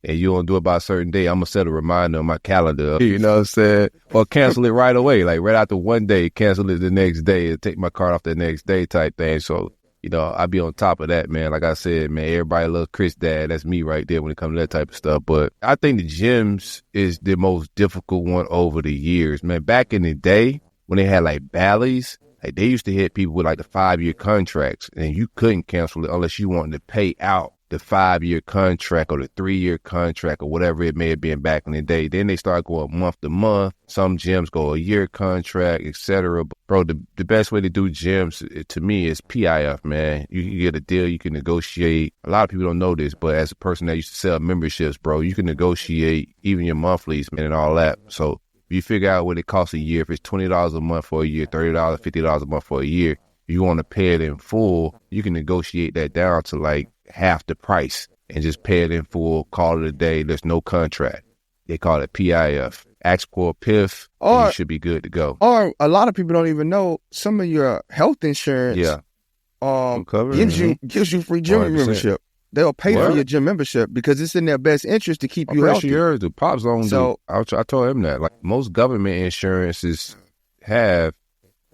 [SPEAKER 6] and you don't do it by a certain day, I'm gonna set a reminder on my calendar. You know what I'm saying? Or cancel it right away. Like right after one day, cancel it the next day and take my card off the next day type thing. So, I be on top of that, man. Like I said, man, everybody loves Chris Dad. That's me right there when it comes to that type of stuff. But I think the gyms is the most difficult one over the years, man. Back in the day when they had like Bally's, like they used to hit people with like the 5-year contracts and you couldn't cancel it unless you wanted to pay out the 5-year contract or the 3-year contract or whatever it may have been back in the day. Then they start going month to month. Some gyms go a year contract, etc. Bro, the best way to do gyms to me is PIF, man. You can get a deal, you can negotiate. A lot of people don't know this, but as a person that used to sell memberships, bro, you can negotiate even your monthlies, man, and all that. So if you figure out what it costs a year, if it's $20 a month for a year, $30, $50 a month for a year, you want to pay it in full, you can negotiate that down to like half the price and just pay it in full, call it a day. There's no contract. They call it PIF. Ask for a PIF, and you should be good to go.
[SPEAKER 7] Or a lot of people don't even know some of your health insurance gives you free gym
[SPEAKER 6] 100%.
[SPEAKER 7] membership. They'll pay for your gym membership because it's in their best interest to keep you healthy.
[SPEAKER 6] Yours do. Pop's on
[SPEAKER 7] So-
[SPEAKER 6] I told him that. Like most government insurances have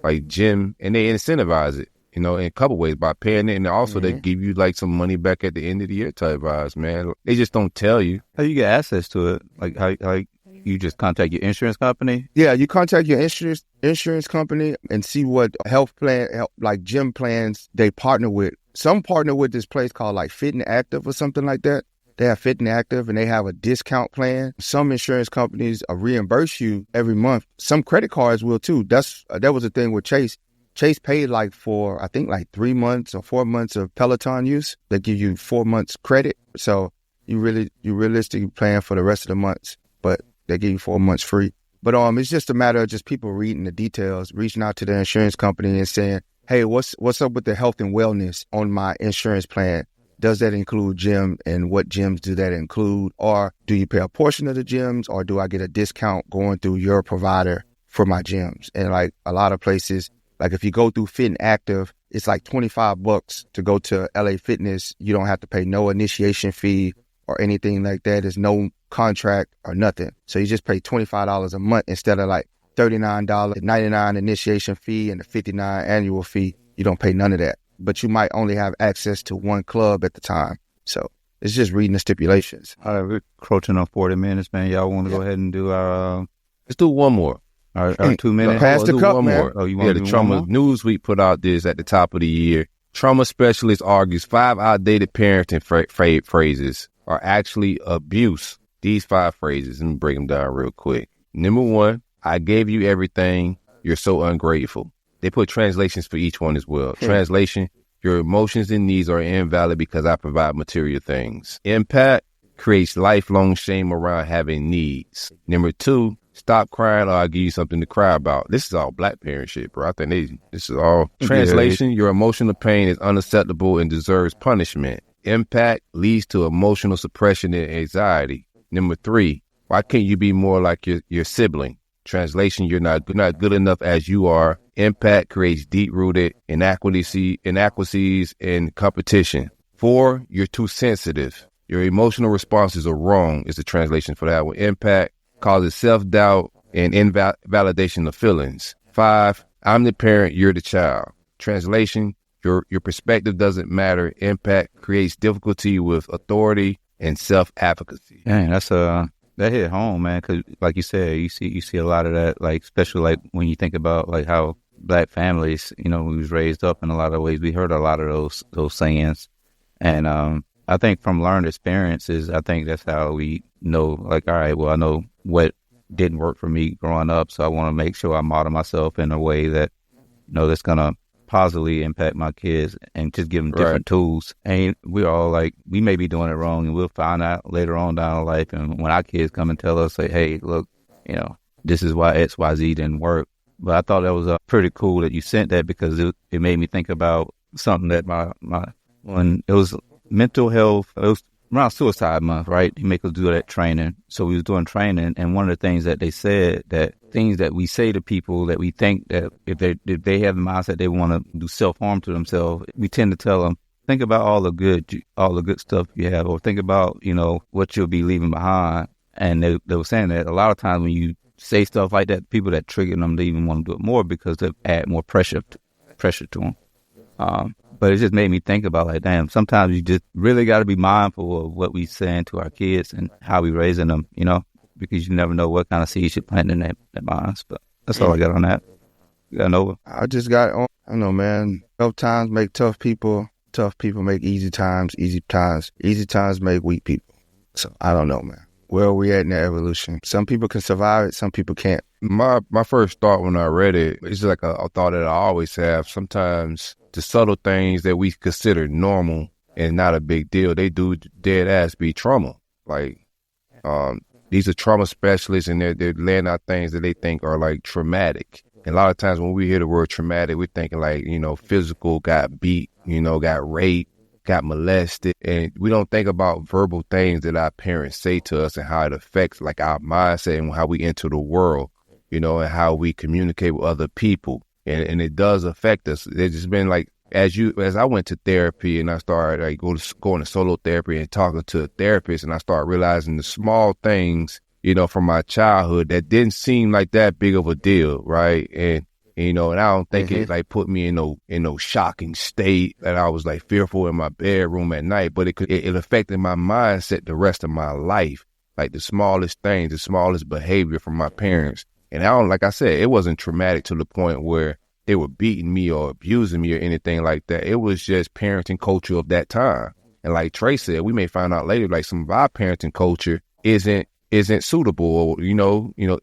[SPEAKER 6] like gym and they incentivize it, in a couple ways by paying it. And also they give you like some money back at the end of the year type vibes, man. They just don't tell you.
[SPEAKER 8] How you get access to it? Like how you just contact your insurance company?
[SPEAKER 7] Yeah, you contact your insurance company and see what health plan, like gym plans they partner with. Some partner with this place called like Fit and Active or something like that. They have Fit and Active, and they have a discount plan. Some insurance companies reimburse you every month. Some credit cards will too. That was the thing with Chase. Chase paid for, I think 3 months or 4 months of Peloton use. They give you 4 months credit. So you realistically plan for the rest of the months, but they give you 4 months free. But it's just a matter of just people reading the details, reaching out to the insurance company and saying, hey, what's up with the health and wellness on my insurance plan? Does that include gym, and what gyms do that include? Or do you pay a portion of the gyms, or do I get a discount going through your provider for my gyms? And a lot of places, if you go through Fit and Active, it's $25 to go to LA Fitness. You don't have to pay no initiation fee or anything like that. There's no contract or nothing. So you just pay $25 a month instead of $39, $99 initiation fee and the $59 annual fee. You don't pay none of that. But you might only have access to one club at the time. So it's just reading the stipulations.
[SPEAKER 8] All right, we're approaching on 40 minutes, man. Y'all want to go ahead and do our...
[SPEAKER 6] Let's do one more.
[SPEAKER 8] Our 2 minutes?
[SPEAKER 7] Pass the cup, man.
[SPEAKER 8] More. Oh, you want to do
[SPEAKER 6] the Trauma Newsweek put out this at the top of the year. Trauma specialist argues 5 outdated parenting phrases are actually abuse. These 5 phrases, let me break them down real quick. Number 1, I gave you everything. You're so ungrateful. They put translations for each one as well. Translation, your emotions and needs are invalid because I provide material things. Impact creates lifelong shame around having needs. Number 2, stop crying or I'll give you something to cry about. This is all black parent shit, bro. I think this is all. Translation, your emotional pain is unacceptable and deserves punishment. Impact leads to emotional suppression and anxiety. Number 3, why can't you be more like your sibling? Translation, you're not good enough as you are. Impact creates deep-rooted inadequacies and competition. 4, you're too sensitive. Your emotional responses are wrong is the translation for that one. Impact causes self-doubt and invalidation of feelings. 5, I'm the parent, you're the child. Translation, your perspective doesn't matter. Impact creates difficulty with authority and self-advocacy.
[SPEAKER 8] Dang, that hit home, man, because like you said, you see a lot of that, especially when you think about how black families, we was raised up in a lot of ways. We heard a lot of those sayings. And I think from learned experiences, I think that's how we know, all right, well, I know what didn't work for me growing up, so I want to make sure I model myself in a way that, that's going to positively impact my kids and just give them different tools. And we're all we may be doing it wrong, and we'll find out later on down the life. And when our kids come and tell us, hey, look, this is why X, Y, Z didn't work. But I thought that was pretty cool that you sent that, because it made me think about something that when it was mental health, it was around Suicide Month, right? They make us do that training. So we was doing training, and one of the things that they said, that things that we say to people that we think that if they have the mindset they want to do self-harm to themselves, we tend to tell them, think about all the good stuff you have, or think about, what you'll be leaving behind. And they were saying that a lot of times when you say stuff like that, people that trigger them, they even want to do it more because they add more pressure to them. But it just made me think about damn, sometimes you just really got to be mindful of what we saying to our kids and how we raising them, because you never know what kind of seeds you're planting in their minds. But that's all I got on that. You got Nova?
[SPEAKER 7] I just got on. I don't know, man. Tough times make tough people. Tough people make easy times. Easy times make weak people. So I don't know, man. Where are we at in the evolution? Some people can survive it. Some people can't.
[SPEAKER 6] My first thought when I read it, it's like a thought that I always have. Sometimes the subtle things that we consider normal and not a big deal, they do dead ass be trauma. These are trauma specialists, and they're laying out things that they think are traumatic. And a lot of times when we hear the word traumatic, we're thinking physical, got beat, got raped, got molested. And we don't think about verbal things that our parents say to us and how it affects our mindset and how we enter the world, and how we communicate with other people. And it does affect us. It's just been as I went to therapy and I started going to solo therapy and talking to a therapist, and I started realizing the small things, from my childhood that didn't seem like that big of a deal, right? And and I don't think it put me in no shocking state that I was fearful in my bedroom at night, but it affected my mindset the rest of my life. The smallest things, the smallest behavior from my parents. And like I said, it wasn't traumatic to the point where they were beating me or abusing me or anything like that. It was just parenting culture of that time. And like Trey said, we may find out later, like some of our parenting culture isn't suitable. Or,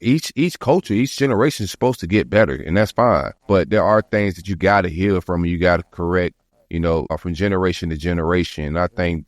[SPEAKER 6] each culture, each generation is supposed to get better, and that's fine. But there are things that you got to heal from, and you got to correct, from generation to generation. And I think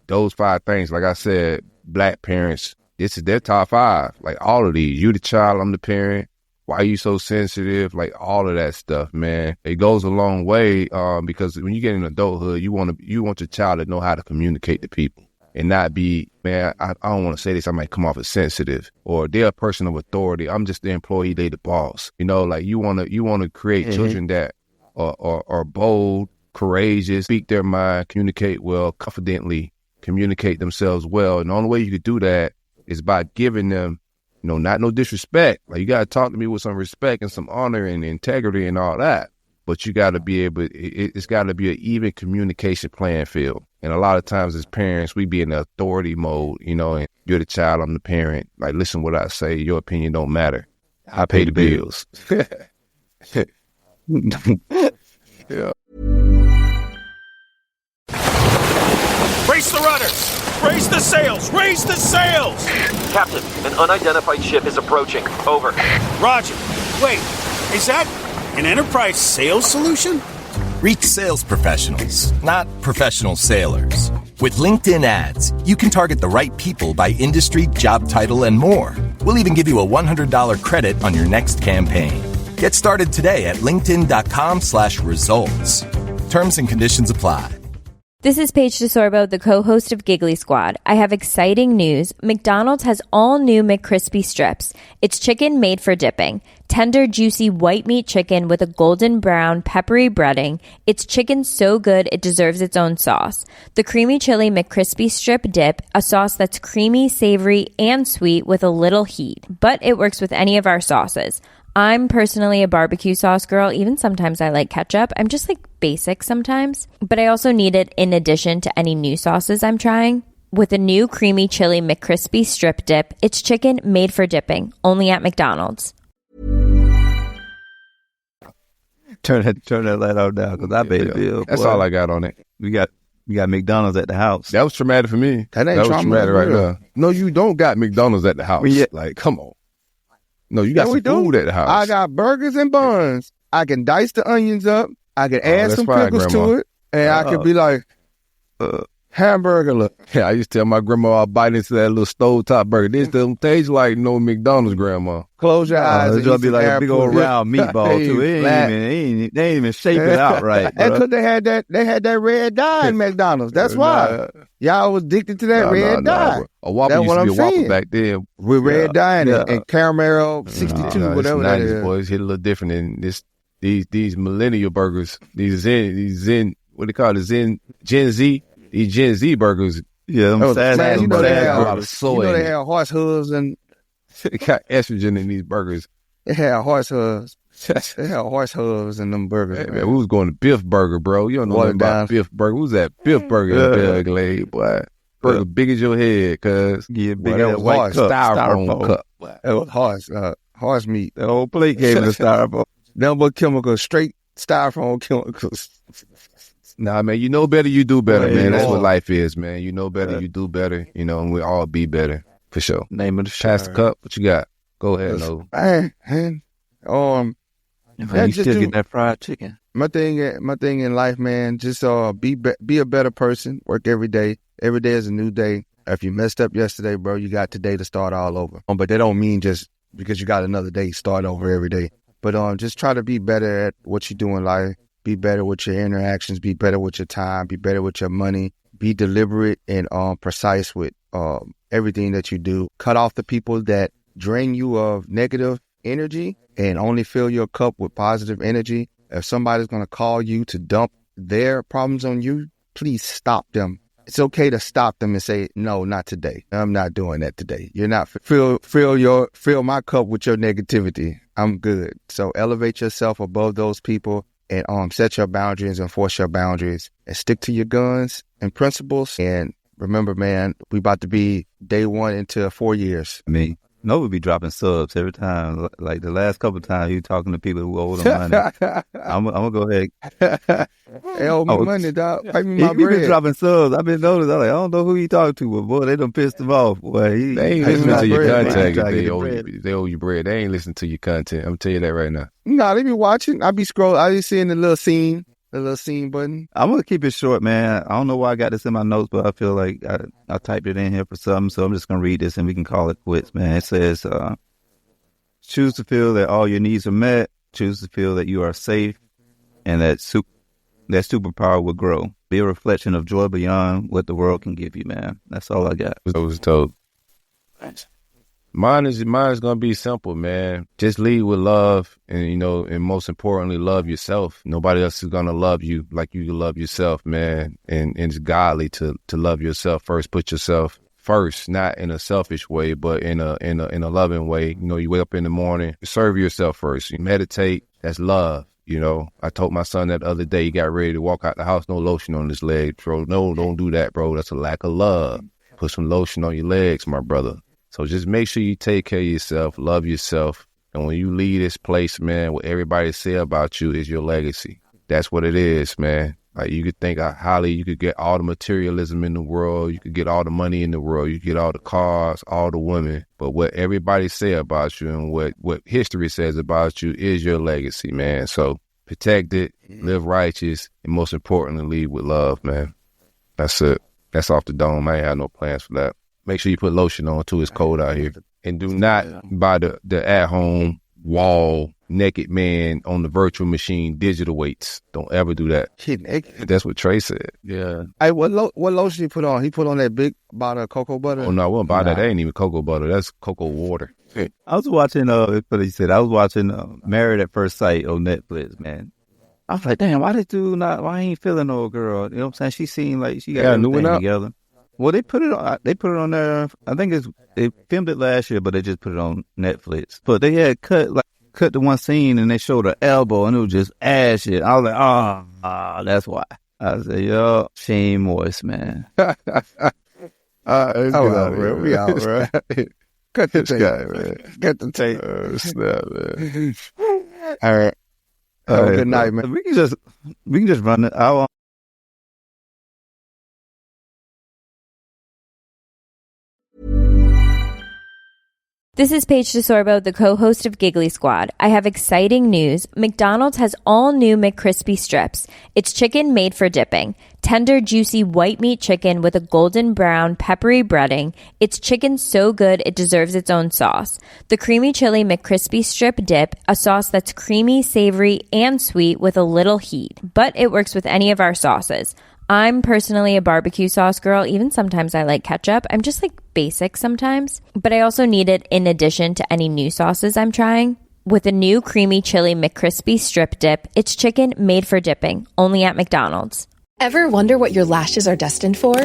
[SPEAKER 6] those 5 things, like I said, Black parents, this is their top 5. Like all of these, you the child, I'm the parent. Why are you so sensitive? Like all of that stuff, man. It goes a long way because when you get in adulthood, you want your child to know how to communicate to people and not be, man, I don't want to say this, I might come off as sensitive, or they're a person of authority. I'm just the employee, they the boss. Like you want to create children that are bold, courageous, speak their mind, communicate well, confidently, communicate themselves well. And the only way you could do that is by giving them, not no disrespect. Like you got to talk to me with some respect and some honor and integrity and all that. But you got to be able, it's got to be an even communication playing field. And a lot of times as parents, we be in the authority mode, and you're the child, I'm the parent. Like, listen what I say, your opinion don't matter. I pay the bills. Yeah.
[SPEAKER 1] Brace the rudders! Raise the sails! Raise the sails!
[SPEAKER 2] Captain, an unidentified ship is approaching. Over.
[SPEAKER 1] Roger. Wait, is that an enterprise sales solution?
[SPEAKER 3] Reach sales professionals, not professional sailors. With LinkedIn ads, you can target the right people by industry, job title, and more. We'll even give you a $100 credit on your next campaign. Get started today at linkedin.com/results. Terms and conditions apply.
[SPEAKER 4] This is Paige DeSorbo, the co-host of Giggly Squad. I have exciting news. McDonald's has all new McCrispy strips. It's chicken made for dipping. Tender, juicy white meat chicken with a golden brown, peppery breading. It's chicken so good it deserves its own sauce. The creamy chili McCrispy strip dip, a sauce that's creamy, savory, and sweet with a little heat. But it works with any of our sauces. I'm personally a barbecue sauce girl. Even sometimes I like ketchup. I'm just like basic sometimes. But I also need it in addition to any new sauces I'm trying. With a new creamy chili McCrispy strip dip, it's chicken made for dipping, only at McDonald's.
[SPEAKER 8] Turn that light out down because I paid the bill.
[SPEAKER 6] That's all I got on it.
[SPEAKER 8] We got McDonald's at the house.
[SPEAKER 6] That was traumatic for me.
[SPEAKER 7] That ain't
[SPEAKER 6] was
[SPEAKER 7] traumatic
[SPEAKER 6] right there. No, you don't got McDonald's at the house.
[SPEAKER 7] Yeah.
[SPEAKER 6] Like, come on. No, you got some food at the house.
[SPEAKER 7] I got burgers and buns. I can dice the onions up. I can add some pickles to it. And I could be like, hamburger. Look.
[SPEAKER 6] Yeah, I used to tell my grandma I'd bite into that little stovetop burger. This doesn't taste like no McDonald's, grandma.
[SPEAKER 7] Close your eyes.
[SPEAKER 8] It's going to be like a big old round meatball, too. They ain't even shape it out right.
[SPEAKER 7] And because they had that red dye in McDonald's. That's why. Y'all was addicted to that red dye.
[SPEAKER 6] A Whopper
[SPEAKER 7] That's
[SPEAKER 6] used to be a Whopper
[SPEAKER 7] saying.
[SPEAKER 6] back then.
[SPEAKER 7] With red dye and caramel 62, whatever that is.
[SPEAKER 6] Boys hit a little different than this. These millennial burgers, these Zen, what they call it, Gen Z. These Gen Z burgers,
[SPEAKER 8] yeah, them
[SPEAKER 7] man, you know they have
[SPEAKER 6] a lot of soy.
[SPEAKER 7] You know they have horse hooves and
[SPEAKER 6] they got estrogen in these burgers.
[SPEAKER 7] They have horse hooves. They have horse hooves in them burgers.
[SPEAKER 6] Hey, man, we was going to Biff Burger, bro. You don't know about Biff Burger. Who's that Biff Burger in Belle Glade, boy? Burger big as your head, cuz.
[SPEAKER 8] Yeah, big as white
[SPEAKER 6] cup, styrofoam cup.
[SPEAKER 7] It was horse meat.
[SPEAKER 8] The whole plate came in the styrofoam.
[SPEAKER 7] Number chemicals, straight styrofoam chemicals.
[SPEAKER 6] Nah, man, you know better, you do better, man. That's what life is, man. You know better, you do better, and we'll all be better, for sure.
[SPEAKER 8] Name of the show.
[SPEAKER 6] Pass the cup. What you got? Go ahead, Nova.
[SPEAKER 7] Man,
[SPEAKER 8] you still get that fried chicken.
[SPEAKER 7] My thing in life, man, just be a better person. Work every day. Every day is a new day. If you messed up yesterday, bro, you got today to start all over. But that don't mean just because you got another day, start over every day. But just try to be better at what you do in life. Be better with your interactions. Be better with your time. Be better with your money. Be deliberate and precise with everything that you do. Cut off the people that drain you of negative energy and only fill your cup with positive energy. If somebody's going to call you to dump their problems on you, please stop them. It's okay to stop them and say, no, not today. I'm not doing that today. You're not fill my cup with your negativity. I'm good. So elevate yourself above those people and set your boundaries, enforce your boundaries, and stick to your guns and principles. And remember, man, we about to be day one into 4 years.
[SPEAKER 8] Nova be dropping subs every time. Like the last couple of times, you talking to people who owe them money. I'm gonna go ahead.
[SPEAKER 7] They owe me money, dog. Pay me my
[SPEAKER 8] He been
[SPEAKER 7] bread.
[SPEAKER 8] dropping subs. I've been noticing. I'm like, I don't know who he talking to, but boy, they done pissed him off. Boy,
[SPEAKER 6] They ain't
[SPEAKER 7] Hey,
[SPEAKER 6] listening
[SPEAKER 7] my
[SPEAKER 6] to your
[SPEAKER 7] bread,
[SPEAKER 6] content.
[SPEAKER 8] man.
[SPEAKER 6] If they owe you bread. They ain't listening to your content. I'm tell you that right now.
[SPEAKER 7] Nah, they be watching. I be scrolling. I be seeing the little scene button.
[SPEAKER 8] I'm gonna keep it short, man. I don't know why I got this in my notes, but I feel like I typed it in here for something, so I'm just gonna read this and we can call it quits, man. It says, choose to feel that all your needs are met. Choose to feel that you are safe, and that superpower will grow. Be a reflection of joy beyond what the world can give you, man. That's all I got.
[SPEAKER 6] It was dope. Mine is gonna be simple, man. Just lead with love, and and most importantly, love yourself. Nobody else is gonna love you like you love yourself, man. And it's godly to love yourself first. Put yourself first, not in a selfish way, but in a loving way. You wake up in the morning, serve yourself first. You meditate. That's love. I told my son that the other day. He got ready to walk out the house, no lotion on his leg. Bro, no, don't do that, bro. That's a lack of love. Put some lotion on your legs, my brother. So just make sure you take care of yourself, love yourself. And when you leave this place, man, what everybody say about you is your legacy. That's what it is, man. Like you could think highly, you could get all the materialism in the world. You could get all the money in the world. You could get all the cars, all the women. But what everybody say about you and what history says about you is your legacy, man. So protect it, live righteous, and most importantly, lead with love, man. That's it. That's off the dome. I ain't have no plans for that. Make sure you put lotion on too. It's cold out here. And do not buy the at-home wall naked man on the virtual machine digital weights. Don't ever do that. That's what Trey said. Yeah.
[SPEAKER 7] Hey, what lotion he put on? He put on that big bottle of cocoa butter?
[SPEAKER 6] Oh, no, I wouldn't buy that. That ain't even cocoa butter. That's cocoa water.
[SPEAKER 8] I was watching, what he said, I was watching Married at First Sight on Netflix, man. I was like, damn, why he ain't feeling no girl? You know what I'm saying? She seemed like she got everything together. Well, they put it on there. I think they filmed it last year, but they just put it on Netflix. But they had cut the one scene and they showed her elbow and it was just ass shit. I was like, that's why. I said, yo, she ain't moist, man.
[SPEAKER 6] Let's get out, bro. We out, bro.
[SPEAKER 7] Cut the tape.
[SPEAKER 6] Guy, man.
[SPEAKER 7] Cut the tape.
[SPEAKER 6] Snap, man.
[SPEAKER 7] All right. Have a good night, man.
[SPEAKER 8] We can just run it.
[SPEAKER 4] This is Paige DeSorbo, the co-host of Giggly Squad. I have exciting news. McDonald's has all new McCrispy strips. It's chicken made for dipping. Tender, juicy white meat chicken with a golden brown, peppery breading. It's chicken so good it deserves its own sauce. The creamy chili McCrispy strip dip, a sauce that's creamy, savory, and sweet with a little heat. But it works with any of our sauces. I'm personally a barbecue sauce girl. Even sometimes I like ketchup. I'm just like basic sometimes. But I also need it in addition to any new sauces I'm trying. With a new creamy chili McCrispy strip dip, it's chicken made for dipping, only at McDonald's.
[SPEAKER 5] Ever wonder what your lashes are destined for?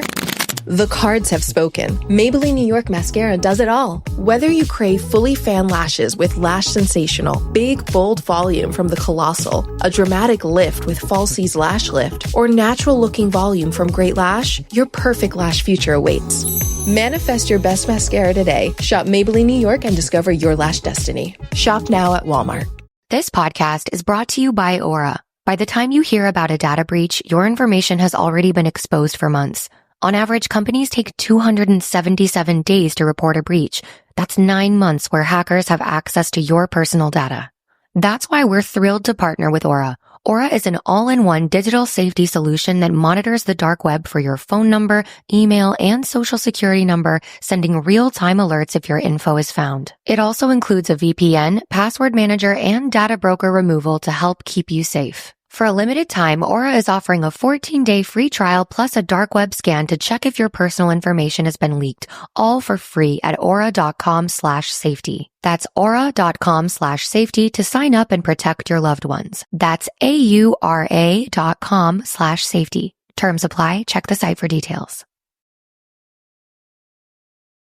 [SPEAKER 5] The cards have spoken. Maybelline New York Mascara does it all. Whether you crave fully fan lashes with Lash Sensational, big, bold volume from the Colossal, a dramatic lift with Falsies Lash Lift, or natural-looking volume from Great Lash, your perfect lash future awaits. Manifest your best mascara today. Shop Maybelline New York and discover your lash destiny. Shop now at Walmart.
[SPEAKER 10] This podcast is brought to you by Aura. By the time you hear about a data breach, your information has already been exposed for months. On average, companies take 277 days to report a breach. That's 9 months where hackers have access to your personal data. That's why we're thrilled to partner with Aura. Aura is an all-in-one digital safety solution that monitors the dark web for your phone number, email, and social security number, sending real-time alerts if your info is found. It also includes a VPN, password manager, and data broker removal to help keep you safe. For a limited time, Aura is offering a 14-day free trial plus a dark web scan to check if your personal information has been leaked, all for free at aura.com/safety. That's aura.com/safety to sign up and protect your loved ones. That's AURA.com/safety. Terms apply. Check the site for details.